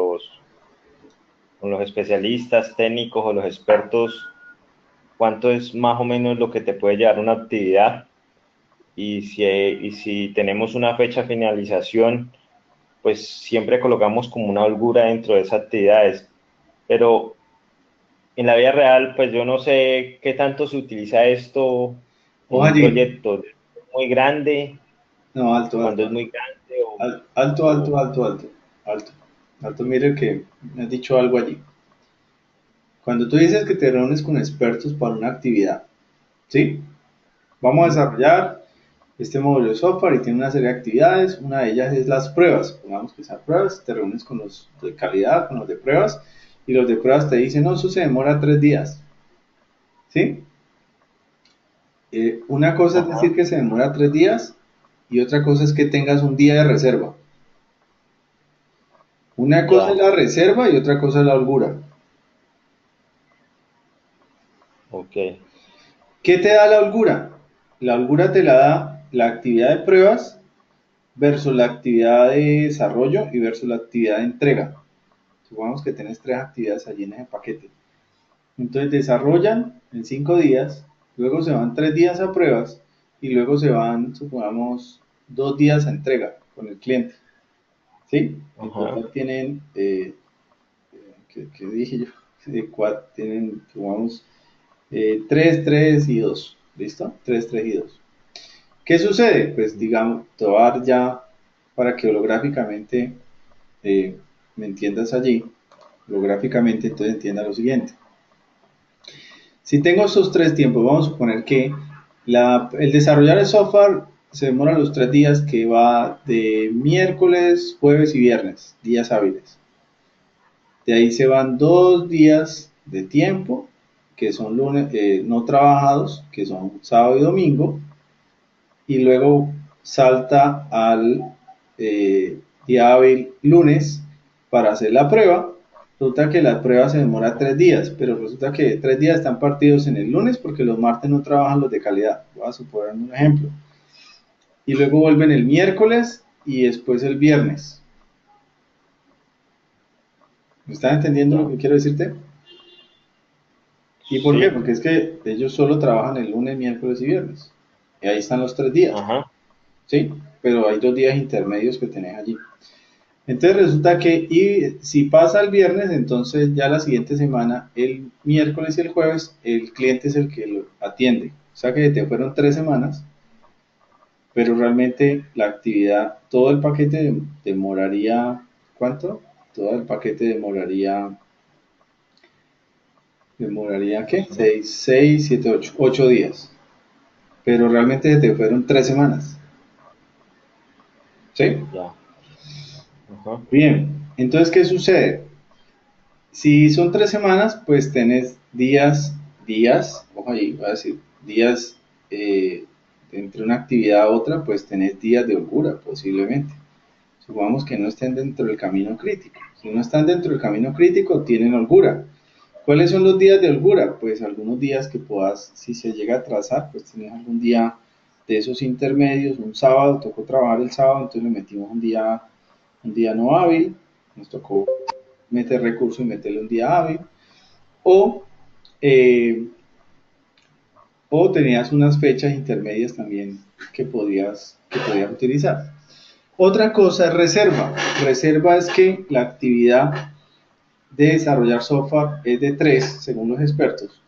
los especialistas técnicos o los expertos, cuánto es más o menos lo que te puede llevar una actividad y si tenemos una fecha de finalización, pues siempre colocamos como una holgura dentro de esas actividades. Pero en la vida real, pues yo no sé qué tanto se utiliza esto en Ojo un allí. proyecto muy grande, No, alto, cuando alto, es alto. muy grande Alto, alto, o alto, alto. Alto. Alto, mire que me has dicho algo allí. Cuando tú dices que te reúnes con expertos para una actividad, ¿sí? Vamos a desarrollar este módulo de software y tiene una serie de actividades. Una de ellas es las pruebas. Pongamos que sean pruebas, te reúnes con los de calidad, con los de pruebas, y los de pruebas te dicen, no, eso se demora 3 días. ¿Sí? Una cosa es decir Ajá, que se demora 3 días y otra cosa es que tengas un día de reserva. Una cosa es ya, la reserva y otra cosa es la holgura. ok, ¿Qué te da la holgura? La holgura te la da la actividad de pruebas versus la actividad de desarrollo y versus la actividad de entrega. Supongamos que tienes 3 actividades allí en ese paquete. Entonces desarrollan en 5 días, luego se van 3 días a pruebas y luego se van, supongamos, 2 días a entrega con el cliente. ¿Sí? En ajá, total tienen, ¿qué dije yo? Tienen, supongamos, 3, 3 y 2. ¿Listo? 3, 3 y 2. ¿Qué sucede? Pues digamos, te voy a dar ya para que holográficamente eh, me entiendas allí. Holográficamente, entonces entienda lo siguiente. Si tengo esos 3 tiempos, vamos a suponer que el desarrollar el software se demora los 3 días, que va de miércoles, jueves y viernes, días hábiles. De ahí se van 2 días de tiempo, que son lunes, no trabajados, que son sábado y domingo, y luego salta al día hábil lunes para hacer la prueba. Resulta que la prueba se demora 3 días, pero resulta que 3 días están partidos en el lunes porque los martes no trabajan los de calidad. Voy a suponer un ejemplo. Y luego vuelven el miércoles y después el viernes. ¿Me están entendiendo lo ya. que quiero decirte? ¿Y por qué? Sí, Porque es que ellos solo trabajan el lunes, miércoles y viernes. Y ahí están los 3 días, ajá, ¿sí? Pero hay 2 días intermedios que tenés allí. Entonces resulta que, y si pasa el viernes, entonces ya la siguiente semana, el miércoles y el jueves, el cliente es el que lo atiende. O sea que te fueron 3 semanas, pero realmente la actividad, todo el paquete demoraría, ¿cuánto? Todo el paquete demoraría ¿qué? ujú, 6, 7, 8 días. Pero realmente te fueron 3 semanas, ¿sí? ya, ajá, Bien, entonces, ¿qué sucede? Si son 3 semanas, pues tenés días, ojo ahí, voy a decir, días entre una actividad a otra, pues tenés días de holgura posiblemente. Supongamos que no estén dentro del camino crítico. Si no están dentro del camino crítico, tienen holgura. ¿Cuáles son los días de holgura? Pues algunos días que puedas, si se llega a atrasar, pues tenés algún día de esos intermedios, un sábado, tocó trabajar el sábado, entonces le metimos un día no hábil, nos tocó meter recurso y meterle un día hábil, o, eh, o tenías unas fechas intermedias también que podías utilizar. Otra cosa es reserva. Reserva es que la actividad de desarrollar software es de 3, según los expertos,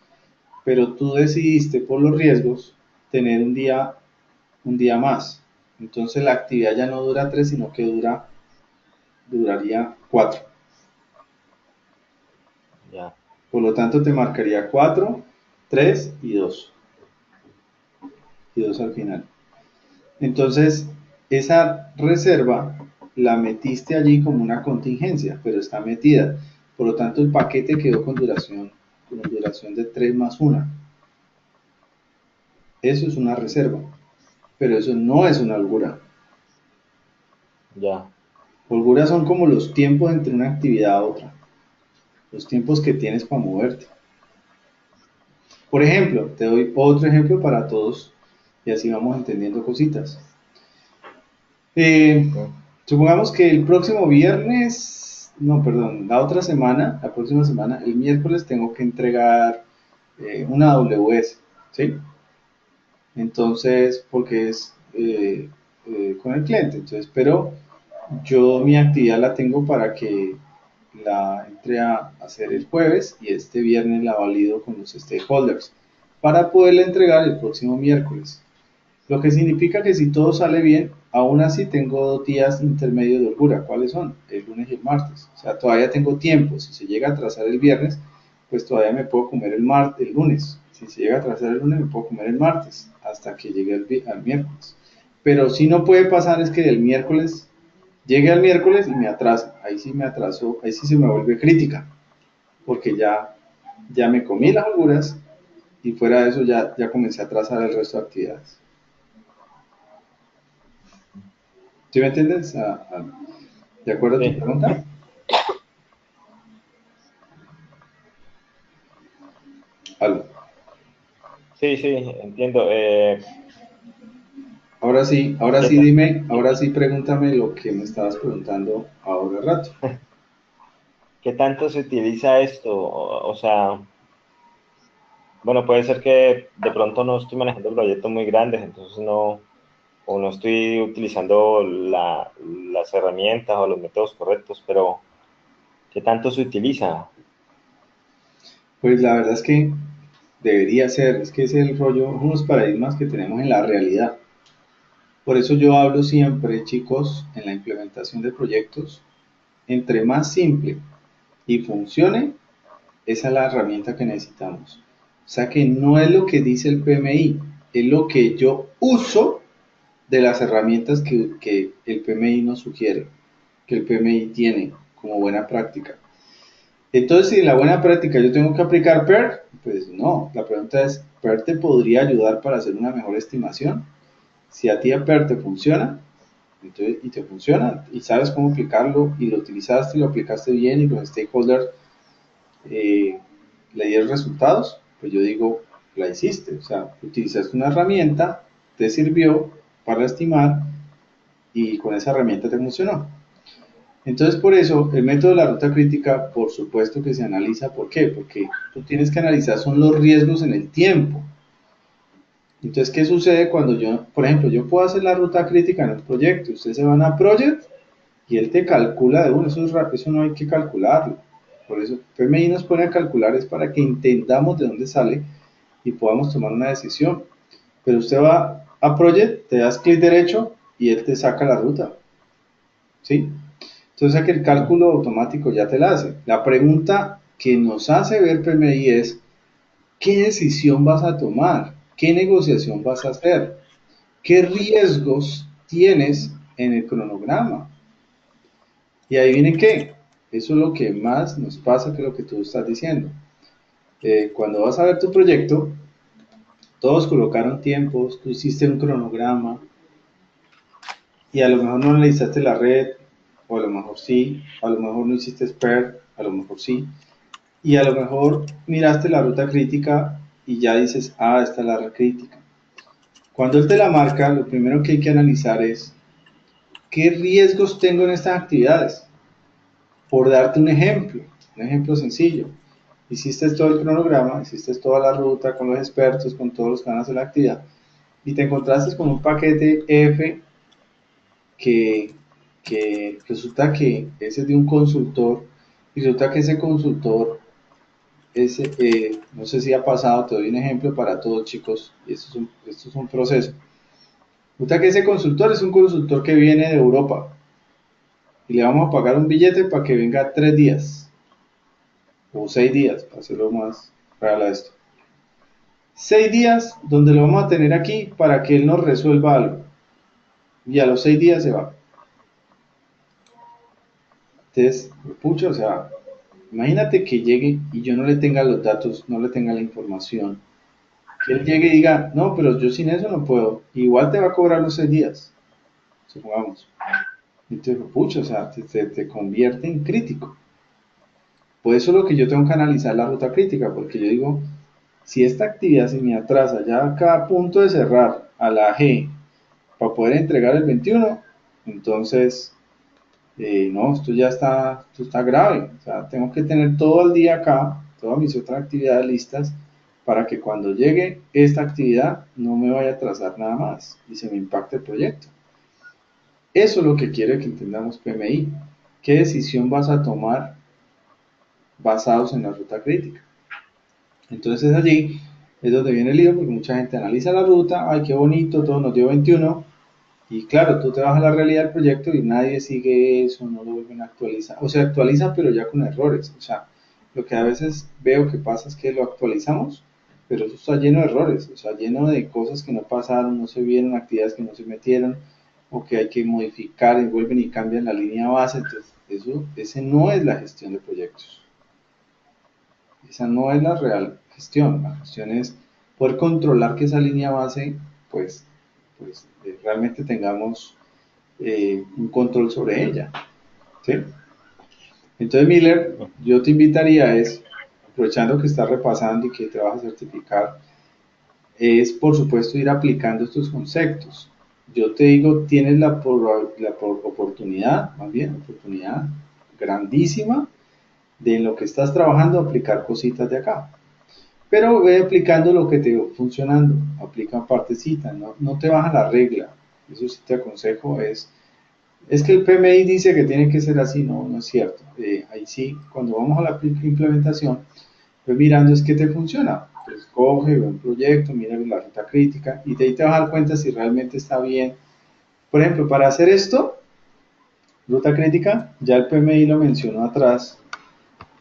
pero tú decidiste por los riesgos tener un día más. Entonces la actividad ya no dura 3, sino que duraría 4. ya, Por lo tanto, te marcaría 4, 3 y 2. Y 2 al final. Entonces, esa reserva la metiste allí como una contingencia, pero está metida. Por lo tanto, el paquete quedó con duración de 3 más 1. Eso es una reserva, pero eso no es una holgura. ya, Holguras son como los tiempos entre una actividad a otra, los tiempos que tienes para moverte. Por ejemplo, te doy otro ejemplo para todos y así vamos entendiendo cositas. Eh, ujú, supongamos que el próximo viernes, no, perdón, la próxima semana, el miércoles tengo que entregar una AWS, ¿sí? Entonces, porque es con el cliente, entonces, pero yo mi actividad la tengo para que la entre a hacer el jueves y este viernes la valido con los stakeholders para poderla entregar el próximo miércoles. Lo que significa que si todo sale bien, aún así tengo 2 días intermedios de holgura. ¿Cuáles son? El lunes y el martes. O sea, todavía tengo tiempo. Si se llega a atrasar el viernes, pues todavía me puedo comer el lunes. Si se llega a atrasar el lunes, me puedo comer el martes, hasta que llegue al miércoles. Pero si no puede pasar es que el miércoles llegue al miércoles y me atrasa. Ahí sí me atrasó, ahí sí se me vuelve crítica, porque ya me comí las holguras y fuera de eso ya comencé a atrasar el resto de actividades. ¿Sí me entiendes? ¿De acuerdo a tu sí, pregunta? Algo. sí, sí, entiendo. Ahora ¿Qué sí ta- dime, ahora sí pregúntame lo que me estabas preguntando ahora rato. ¿Qué tanto se utiliza esto? O sea, bueno, puede ser que de pronto no estoy manejando proyectos muy grandes, entonces no, o no estoy utilizando las herramientas o los métodos correctos, pero ¿qué tanto se utiliza? Pues la verdad es que debería ser, es que ese es el rollo, unos paradigmas que tenemos en la realidad. Por eso yo hablo siempre, chicos, en la implementación de proyectos, entre más simple y funcione, esa es la herramienta que necesitamos. O sea que no es lo que dice el PMI, es lo que yo uso de las herramientas que el PMI nos sugiere, que el PMI tiene como buena práctica. Entonces, si en la buena práctica yo tengo que aplicar PER, pues no. La pregunta es, ¿PER te podría ayudar para hacer una mejor estimación? Si a ti a PER te funciona, entonces, y te funciona, y sabes cómo aplicarlo, y lo utilizaste y lo aplicaste bien, y los stakeholders eh, le dieron resultados, pues yo digo, la hiciste. O sea, utilizaste una herramienta, te sirvió para estimar, y con esa herramienta te funcionó. Entonces, por eso, el método de la ruta crítica, por supuesto que se analiza. ¿Por qué? Porque tú tienes que analizar son los riesgos en el tiempo. Entonces, ¿qué sucede cuando yo, por ejemplo, yo puedo hacer la ruta crítica en un proyecto? Ustedes se van a Project y él te calcula de uno, eso no hay que calcularlo. Por eso PMI nos pone a calcular es para que entendamos de dónde sale y podamos tomar una decisión. Pero usted va a Project, te das clic derecho y él te saca la ruta. ¿Sí? Entonces aquí el cálculo automático ya te la hace. La pregunta que nos hace ver PMI es, ¿qué decisión vas a tomar? ¿Qué negociación vas a hacer? ¿Qué riesgos tienes en el cronograma? Y ahí viene qué. Eso es lo que más nos pasa que lo que tú estás diciendo. Cuando vas a ver tu proyecto, todos colocaron tiempos, tú hiciste un cronograma y a lo mejor no analizaste la red, o a lo mejor sí, a lo mejor no hiciste SPER, a lo mejor sí, y a lo mejor miraste la ruta crítica y ya dices, ah, esta es la red crítica. Cuando él te la marca, lo primero que hay que analizar es qué riesgos tengo en estas actividades. Por darte un ejemplo sencillo. Hiciste todo el cronograma, hiciste toda la ruta con los expertos, con todos los que van a hacer la actividad, y te encontraste con un paquete F que, que resulta que ese es de un consultor, y resulta que ese consultor, no sé si ha pasado, te doy un ejemplo para todos chicos, y esto es un proceso. Resulta que ese consultor es un consultor que viene de Europa, y le vamos a pagar un billete para que venga 3 días, o 6 días, para hacerlo más real a esto. 6 días donde lo vamos a tener aquí para que él nos resuelva algo. Y a los 6 días se va. Entonces, pucha, o sea, imagínate que llegue y yo no le tenga los datos, no le tenga la información. Que él llegue y diga, no, pero yo sin eso no puedo. Igual te va a cobrar los 6 días, supongamos. Entonces, pucha, o sea, te convierte en crítico. Por eso es lo que yo tengo que analizar la ruta crítica, porque yo digo, si esta actividad se me atrasa ya a cada punto de cerrar a la G para poder entregar el 21, entonces, no, esto está grave. O sea, tengo que tener todo el día acá, todas mis otras actividades listas, para que cuando llegue esta actividad no me vaya a atrasar nada más y se me impacte el proyecto. Eso es lo que quiere que entendamos PMI. ¿Qué decisión vas a tomar basados en la ruta crítica? Entonces allí es donde viene el lío, porque mucha gente analiza la ruta, ay, qué bonito, todo nos dio 21, y claro, tú te vas a la realidad del proyecto y nadie sigue eso, no lo vuelven a actualizar, o se actualiza pero ya con errores. O sea, lo que a veces veo que pasa es que lo actualizamos, pero eso está lleno de errores, o sea, lleno de cosas que no pasaron, no se vieron, actividades que no se metieron, o que hay que modificar y vuelven y cambian la línea base. Entonces, ese no es la gestión de proyectos. Esa no es la real gestión. La gestión es poder controlar que esa línea base, realmente tengamos un control sobre ella. ¿Sí? Entonces, Miller, yo te invitaría aprovechando que estás repasando y que te vas a certificar, es por supuesto ir aplicando estos conceptos. Yo te digo, tienes oportunidad, más bien, oportunidad grandísima de en lo que estás trabajando aplicar cositas de acá. Pero ve aplicando lo que te va funcionando, aplica partecitas, no te baja la regla. Eso sí te aconsejo, es que el PMI dice que tiene que ser así, no es cierto. Ahí sí, cuando vamos a la implementación, pues mirando es que te funciona. Pues coge, ve un proyecto, mira la ruta crítica y de ahí te vas a dar cuenta si realmente está bien. Por ejemplo, para hacer esto, ruta crítica, ya el PMI lo mencionó atrás.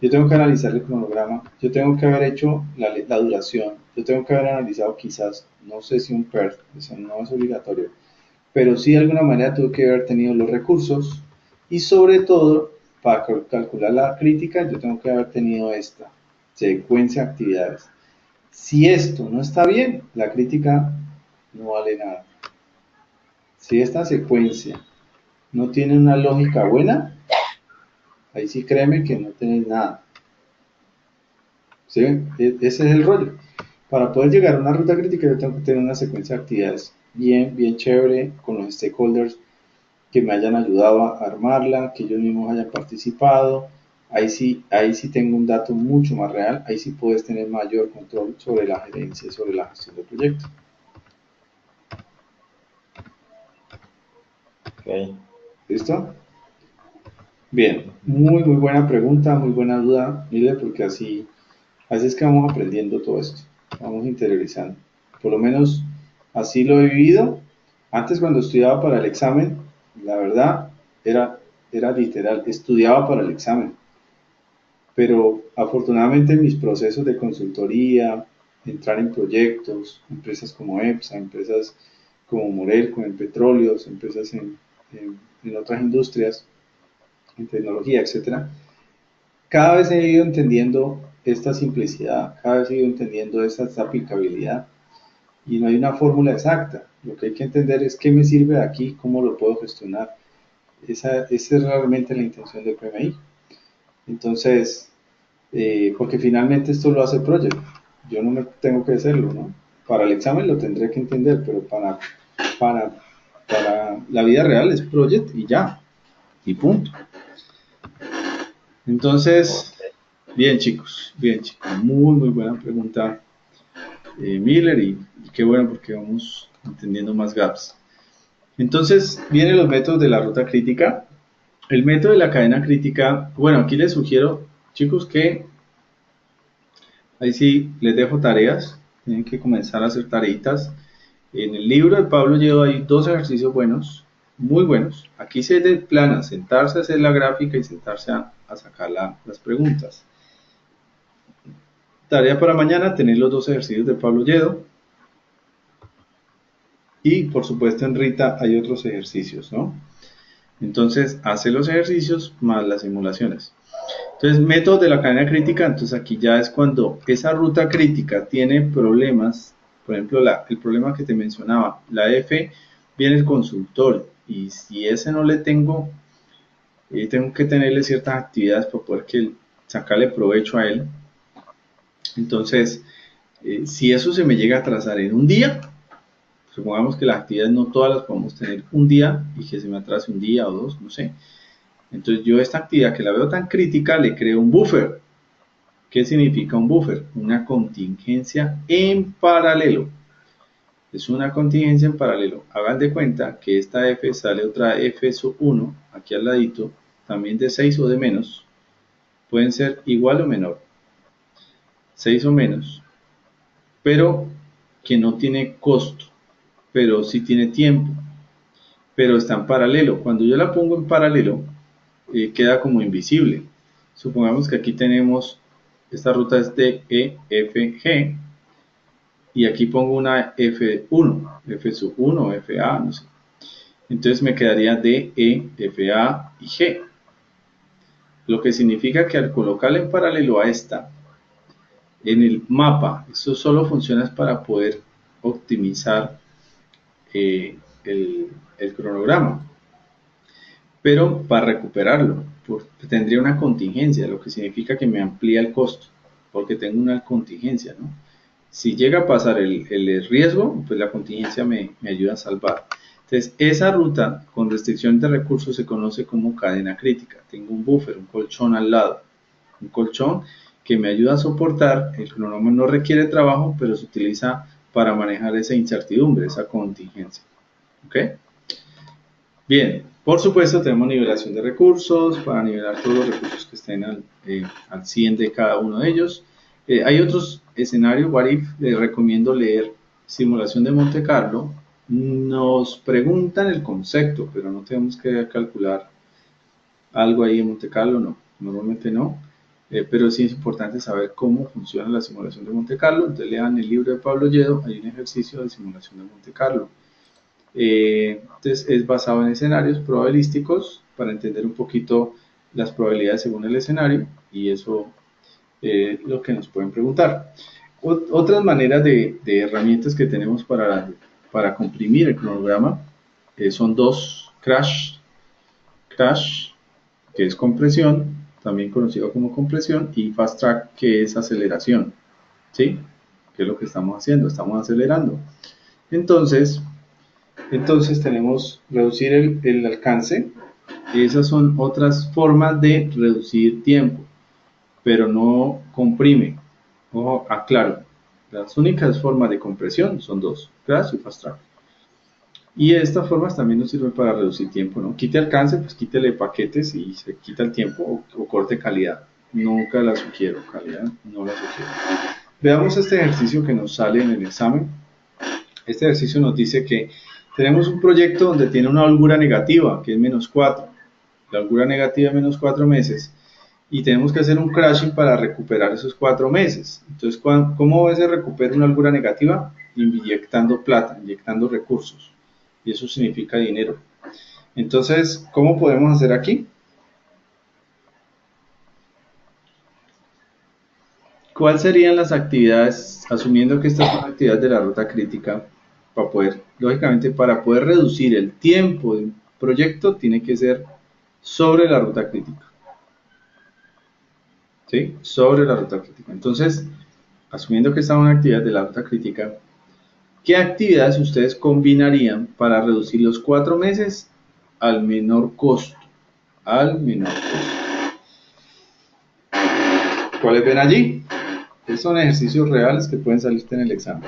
Yo tengo que analizar el cronograma, yo tengo que haber hecho la duración, yo tengo que haber analizado quizás, no sé si un PERT, eso no es obligatorio, pero sí de alguna manera tuve que haber tenido los recursos y sobre todo, para calcular la crítica, yo tengo que haber tenido esta secuencia de actividades. Si esto no está bien, la crítica no vale nada. Si esta secuencia no tiene una lógica buena, ahí sí créeme que no tenéis nada. ¿Sí? Ese es el rollo. Para poder llegar a una ruta crítica yo tengo que tener una secuencia de actividades bien chévere con los stakeholders que me hayan ayudado a armarla, que ellos mismos hayan participado. Ahí sí tengo un dato mucho más real, ahí sí puedes tener mayor control sobre la gerencia, sobre la gestión del proyecto. Ok. ¿Listo? Bien, muy buena pregunta, muy buena duda, Miller, porque así es que vamos aprendiendo todo esto, vamos interiorizando. Por lo menos así lo he vivido. Antes cuando estudiaba para el examen, la verdad era literal, estudiaba para el examen. Pero afortunadamente en mis procesos de consultoría, entrar en proyectos, empresas como EPSA, empresas como Morelco en petróleos, empresas en otras industrias, en tecnología, etcétera, cada vez he ido entendiendo esta simplicidad, cada vez he ido entendiendo esta aplicabilidad y no hay una fórmula exacta. Lo que hay que entender es qué me sirve de aquí, cómo lo puedo gestionar. Esa es realmente la intención del PMI. Entonces, porque finalmente esto lo hace Project. Yo no me tengo que hacerlo, ¿no? Para el examen lo tendré que entender, pero para, para la vida real es Project y ya, y punto. Entonces, bien chicos, muy buena pregunta, Miller, y qué bueno porque vamos entendiendo más gaps. Entonces, vienen los métodos de la ruta crítica. El método de la cadena crítica, bueno, aquí les sugiero, chicos, que ahí sí les dejo tareas, tienen que comenzar a hacer tareitas. En el libro de Pablo Lledo hay 2 ejercicios buenos, muy buenos. Aquí se les plana sentarse a hacer la gráfica y sentarse a sacar las preguntas. Tarea para mañana, tener los 2 ejercicios de Pablo Lledo. Y por supuesto en Rita hay otros ejercicios, ¿no? Entonces hace los ejercicios más las simulaciones. Entonces, métodos de la cadena crítica, entonces aquí ya es cuando esa ruta crítica tiene problemas, por ejemplo, el problema que te mencionaba, la F viene el consultor y si ese no le tengo, tengo que tenerle ciertas actividades para poder sacarle provecho a él. Entonces, si eso se me llega a trazar en un día, supongamos que las actividades no todas las podemos tener un día y que se me atrase un día o 2, no sé. Entonces yo esta actividad que la veo tan crítica le creo un buffer. ¿Qué significa un buffer? Una contingencia en paralelo. Es una contingencia en paralelo. Hagan de cuenta que esta F sale otra F sub 1 aquí al ladito, también de 6 o de menos. Pueden ser igual o menor. 6 o menos. Pero que no tiene costo. Pero sí tiene tiempo. Pero está en paralelo. Cuando yo la pongo en paralelo, queda como invisible. Supongamos que aquí tenemos, esta ruta es de E, F, G, y aquí pongo una F1, F sub 1, FA, no sé. Entonces me quedaría D, E, FA y G. Lo que significa que al colocarla en paralelo a esta, en el mapa, esto solo funciona para poder optimizar el cronograma. Pero para recuperarlo, tendría una contingencia, lo que significa que me amplía el costo, porque tengo una contingencia, ¿no? Si llega a pasar el riesgo, pues la contingencia me ayuda a salvar. Entonces, esa ruta con restricción de recursos se conoce como cadena crítica. Tengo un buffer, un colchón al lado, un colchón que me ayuda a soportar, el cronograma no requiere trabajo, pero se utiliza para manejar esa incertidumbre, esa contingencia. ¿Ok? Bien, por supuesto tenemos nivelación de recursos para nivelar todos los recursos que estén al 100 de cada uno de ellos. Hay otros escenarios, what if, les recomiendo leer Simulación de Monte Carlo. Nos preguntan el concepto, pero no tenemos que calcular algo ahí en Monte Carlo, no, normalmente no. Pero sí es importante saber cómo funciona la simulación de Monte Carlo. Entonces lean el libro de Pablo Lledo, hay un ejercicio de simulación de Monte Carlo. Entonces es basado en escenarios probabilísticos para entender un poquito las probabilidades según el escenario y eso es lo que nos pueden preguntar. Otras maneras de herramientas que tenemos para comprimir el cronograma son 2: crash, que es compresión, también conocido como compresión, y fast track, que es aceleración, ¿sí? Que es lo que estamos haciendo, estamos acelerando. Entonces, Entonces tenemos reducir el alcance, y esas son otras formas de reducir tiempo, pero no comprime. Ojo, aclaro, las únicas formas de compresión son dos, crash y fast track. Y estas formas también nos sirven para reducir tiempo, ¿no? Quite alcance, pues quítele paquetes y se quita el tiempo, o corte calidad. Nunca la sugiero, calidad no la sugiero. Veamos este ejercicio que nos sale en el examen. Este ejercicio nos dice que tenemos un proyecto donde tiene una holgura negativa, que es -4. La holgura negativa es -4 meses. Y tenemos que hacer un crashing para recuperar esos 4 meses. Entonces, ¿cómo se recupera una holgura negativa? Inyectando plata, inyectando recursos. Y eso significa dinero. Entonces, ¿cómo podemos hacer aquí? ¿Cuáles serían las actividades, asumiendo que estas son actividades de la ruta crítica, para poder, lógicamente, para poder reducir el tiempo de un proyecto, tiene que ser sobre la ruta crítica? ¿Sí? Sobre la ruta crítica. Entonces, asumiendo que esta es una actividad de la ruta crítica, ¿qué actividades ustedes combinarían para reducir los 4 meses al menor costo? Al menor costo. ¿Cuáles ven allí? Estos son ejercicios reales que pueden salirte en el examen.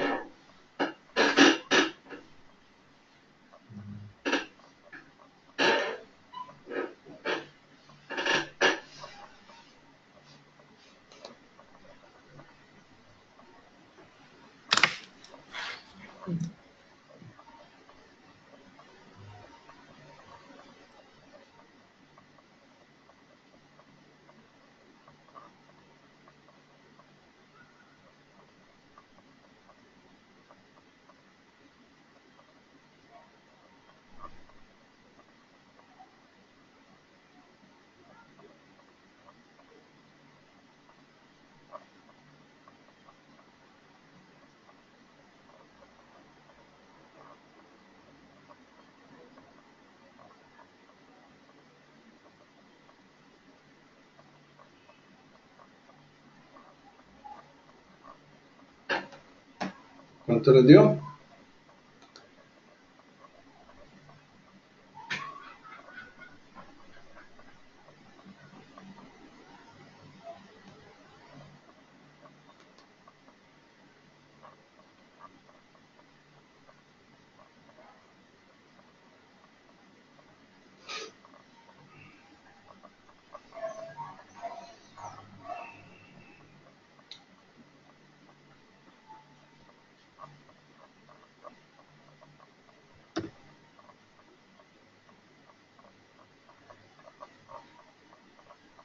¿Cuánto les dio?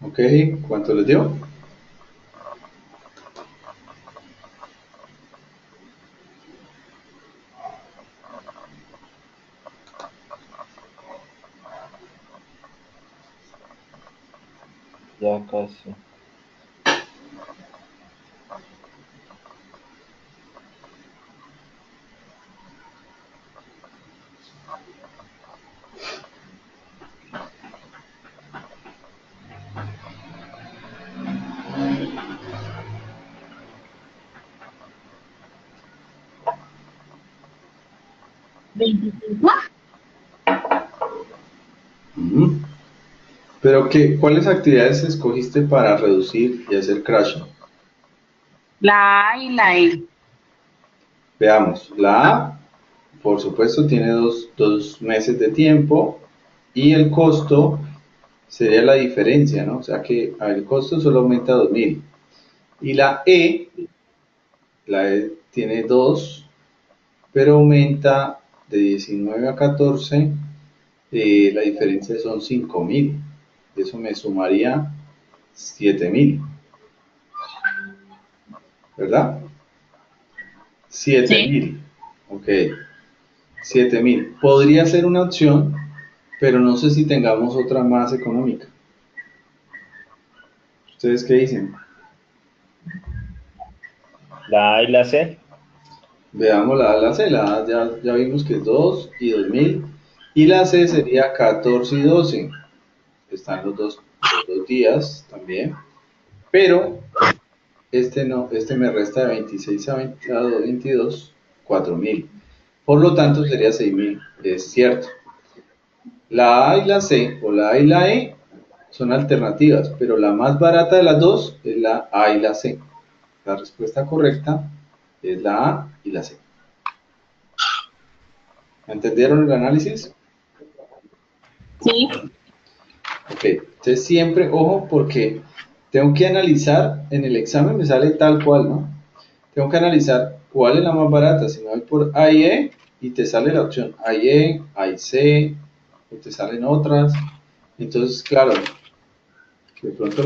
Ok, ¿cuánto les dio? Ya casi. Ujú. Pero ¿cuáles actividades escogiste para reducir y hacer crashing? La A y la E. Veamos, la A, por supuesto, tiene dos meses de tiempo y el costo sería la diferencia, ¿no? O sea que el costo solo aumenta 2.000. Y la E tiene 2, pero aumenta de 19 a 14, la diferencia son 5.000. Eso me sumaría 7.000, ¿verdad? 7.000, ok. 7.000. Podría ser una opción, pero no sé si tengamos otra más económica. ¿Ustedes qué dicen? La A y la C. Veamos la C. La A ya vimos que es 2 y 2.000. Y la C sería 14 y 12. Están los dos días también. Pero este no, este me resta de 26 a 22, 4.000. Por lo tanto, sería 6.000. Es cierto. La A y la C, o la A y la E, son alternativas, pero la más barata de las dos es la A y la C. La respuesta correcta es la A y la C. ¿Entendieron el análisis? Sí. Ok, entonces siempre, ojo, porque tengo que analizar, en el examen me sale tal cual, ¿no? Tengo que analizar cuál es la más barata, si me voy por A y E, y te sale la opción A y E, A y C, o te salen otras, entonces, claro, de pronto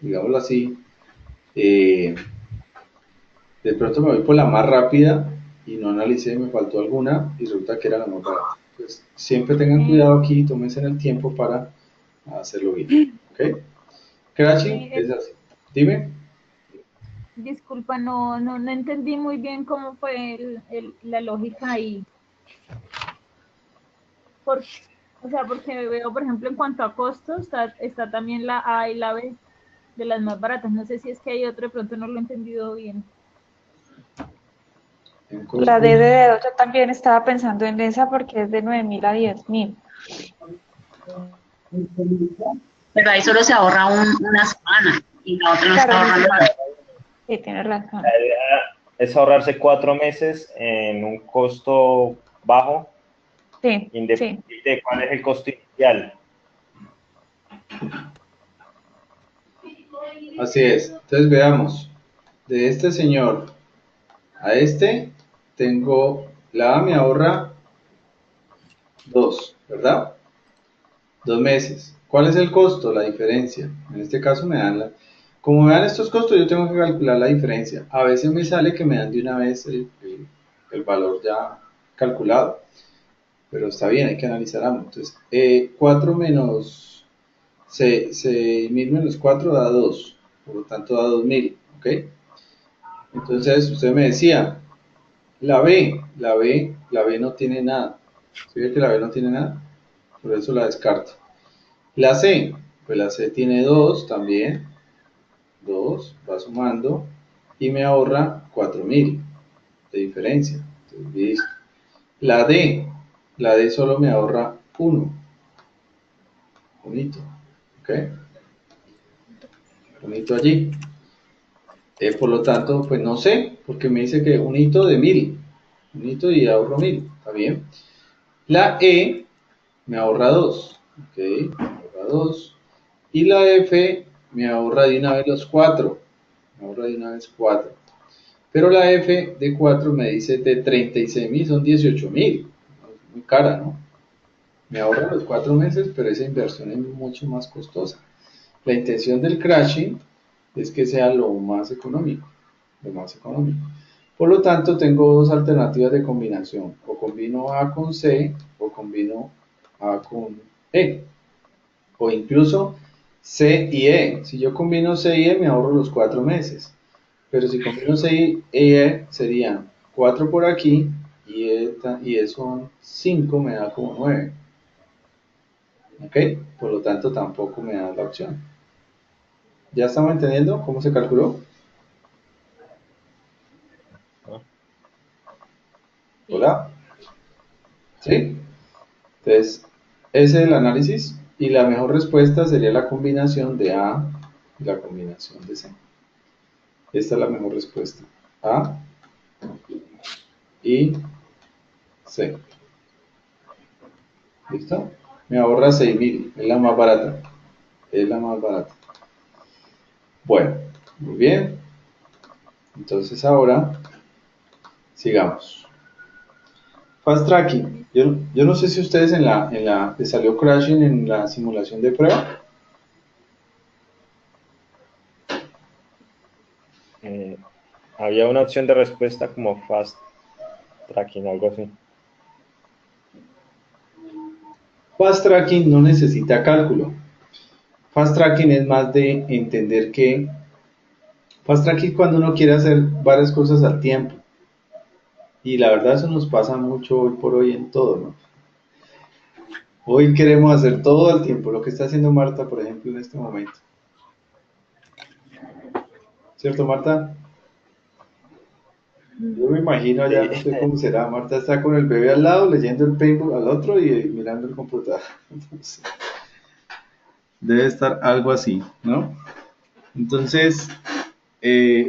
digámoslo así, eh, de pronto me voy por la más rápida, y no analicé, me faltó alguna, y resulta que era la más barata. Entonces, siempre tengan cuidado aquí, tómense el tiempo para hacerlo bien, ¿ok? Crashing Eh, es así. Dime. disculpa, no entendí muy bien cómo fue la lógica ahí. Por, o sea, porque veo, por ejemplo, en cuanto a costos, está también la A y la B de las más baratas. No sé si es que hay otro, de pronto no lo he entendido bien. En La D de costos. dedo, yo también estaba pensando en esa porque es de 9.000 a 10.000. Pero ahí solo se ahorra una semana y la otra no está Claro, en ese ahorrando nada. caso, sí, tienes La razón. idea es ahorrarse 4 meses en un costo bajo, Sí, sí. independiente de cuál es el costo inicial. Así es. Entonces veamos. De este señor a este, tengo la A me ahorra 2, ¿verdad? 2 meses. ¿Cuál es el costo? La diferencia. En este caso me dan Como me dan estos costos, yo tengo que calcular la diferencia. A veces me sale que me dan de una vez el valor ya calculado. Pero está bien, hay que analizar ambos. Entonces, 4 menos 6.000 menos 4 da 2, por lo tanto da 2.000, ¿ok? Entonces, usted me decía, la B no tiene nada. ¿Sí ve que la B no tiene nada? Por eso la descarto. La C, pues la C tiene 2 también, 2 va sumando, y me ahorra 4.000 de diferencia. Entonces, listo. La D, la D solo me ahorra 1, bonito, ¿ok? Bonito allí. Por lo tanto, pues no sé, porque me dice que un hito de 1.000, un hito y ahorro 1.000, está bien. La E me ahorra 2, ok, me ahorra 2. Y la F me ahorra de una vez los 4, me ahorra de una vez 4. Pero la F de 4 me dice de 36.000 son 18.000, muy cara, ¿no? Me ahorra los 4 meses, pero esa inversión es mucho más costosa. La intención del crashing es que sea lo más económico, lo más económico. Por lo tanto, tengo dos alternativas de combinación. O combino A con C o combino A con E. O incluso C y E. Si yo combino C y E me ahorro los 4 meses. Pero si combino C y E serían 4 por aquí y E son 5, me da como 9. ¿Ok? Por lo tanto tampoco me da la opción. ¿Ya estamos entendiendo cómo se calculó? Sí. ¿Hola? ¿Sí? Entonces, ese es el análisis y la mejor respuesta sería la combinación de A y la combinación de C. Esta es la mejor respuesta. A y C. ¿Listo? Me ahorra 6.000, es la más barata. Es la más barata. Bueno, muy bien. Entonces ahora, sigamos. Fast tracking. Yo no sé si ustedes les salió crashing en la simulación de prueba. Había una opción de respuesta como fast tracking, algo así. Fast tracking no necesita cálculo. Fast tracking es más de entender que fast tracking cuando uno quiere hacer varias cosas al tiempo. Y la verdad eso nos pasa mucho hoy por hoy en todo, ¿no? Hoy queremos hacer todo al tiempo, lo que está haciendo Marta, por ejemplo, en este momento. ¿Cierto, Marta? Yo me imagino ya, no sé cómo será. Marta está con el bebé al lado, leyendo el paper al otro y mirando el computador. Entonces, debe estar algo así, ¿no? Entonces,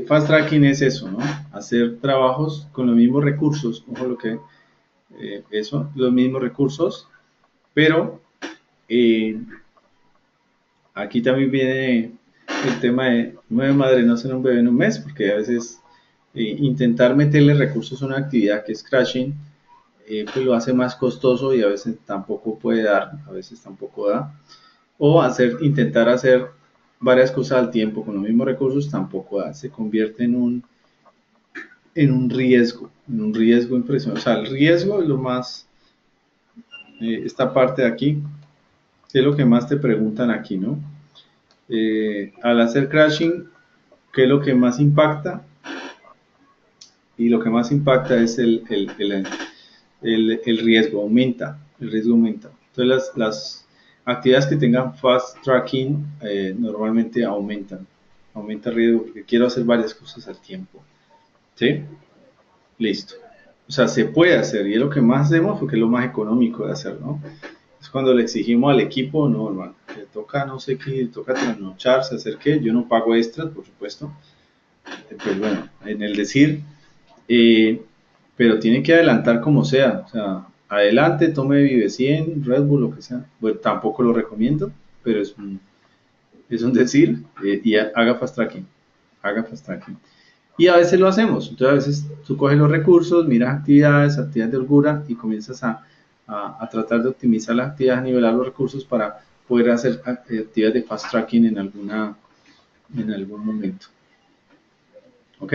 fast tracking es eso, ¿no? Hacer trabajos con los mismos recursos, ojo lo que, eso, los mismos recursos, pero eh, aquí también viene el tema de nueve madres no ser un bebé en un mes, porque a veces intentar meterle recursos a una actividad que es crashing, pues lo hace más costoso y a veces tampoco puede dar, a veces tampoco da. O intentar hacer varias cosas al tiempo con los mismos recursos tampoco da, se convierte en un riesgo impresionante. O sea, el riesgo es lo más, esta parte de aquí, que es lo que más te preguntan aquí, ¿no? Al hacer crashing, ¿qué es lo que más impacta? Y lo que más impacta es el riesgo, el riesgo aumenta. Entonces las actividades que tengan fast tracking normalmente aumenta el riesgo porque quiero hacer varias cosas al tiempo. ¿Sí? Listo. O sea, se puede hacer y es lo que más hacemos porque es lo más económico de hacer, ¿no? Es cuando le exigimos al equipo, no, hermano, le toca no sé qué, le toca trasnocharse, hacer qué, yo no pago extras, por supuesto. Pues bueno, en el decir, eh, pero tiene que adelantar como sea, o sea, adelante, tome Vive 100, Red Bull, lo que sea. Bueno, tampoco lo recomiendo, pero es un decir y haga fast tracking, haga fast tracking. Y a veces lo hacemos, entonces a veces tú coges los recursos, miras actividades de holgura y comienzas a tratar de optimizar las actividades, a nivelar los recursos para poder hacer actividades de fast tracking en algún momento. ¿Ok?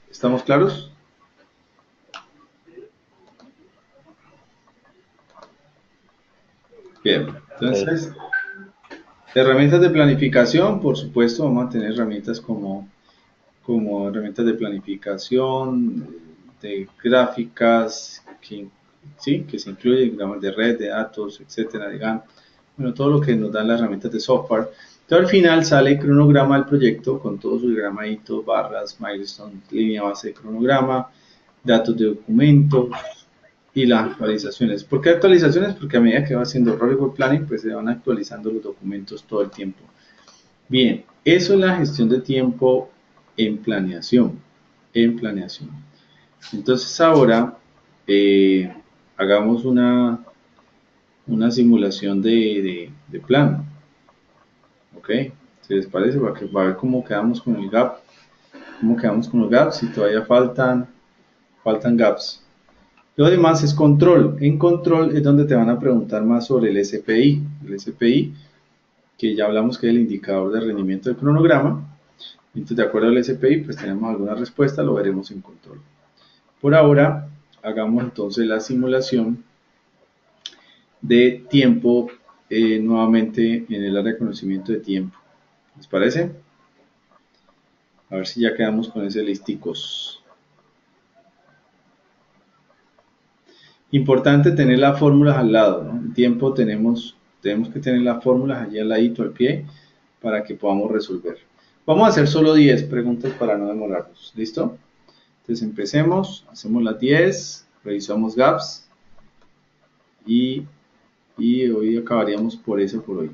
¿Estamos claros? Bien, entonces, herramientas de planificación, por supuesto, vamos a tener herramientas como herramientas de planificación, de gráficas, ¿sí? Que se incluyen diagramas de red, de datos, etcétera, de Gantt. Bueno, todo lo que nos dan las herramientas de software. Entonces, al final sale el cronograma del proyecto con todos sus diagramaditos, barras, milestones, línea base de cronograma, datos de documentos y las actualizaciones. ¿Por qué actualizaciones? Porque a medida que va haciendo Rolling Planning, pues se van actualizando los documentos todo el tiempo. Bien, eso es la gestión de tiempo en planeación. En planeación. Entonces ahora hagamos una simulación de plan. ¿Ok? ¿Se les parece? Para ver cómo quedamos con el gap. ¿Cómo quedamos con los gaps? Si todavía faltan gaps. Lo demás es control. En control es donde te van a preguntar más sobre el SPI. El SPI, que ya hablamos que es el indicador de rendimiento del cronograma. Entonces, de acuerdo al SPI, pues tenemos alguna respuesta, lo veremos en control. Por ahora, hagamos entonces la simulación de tiempo nuevamente en el área de conocimiento de tiempo. ¿Les parece? A ver si ya quedamos con ese listicos. Importante tener las fórmulas al lado, ¿no? En tiempo tenemos que tener las fórmulas allí al ladito, al pie, para que podamos resolver. Vamos a hacer solo 10 preguntas para no demorarnos. ¿Listo? Entonces empecemos, hacemos las 10, revisamos gaps y hoy acabaríamos por eso por hoy.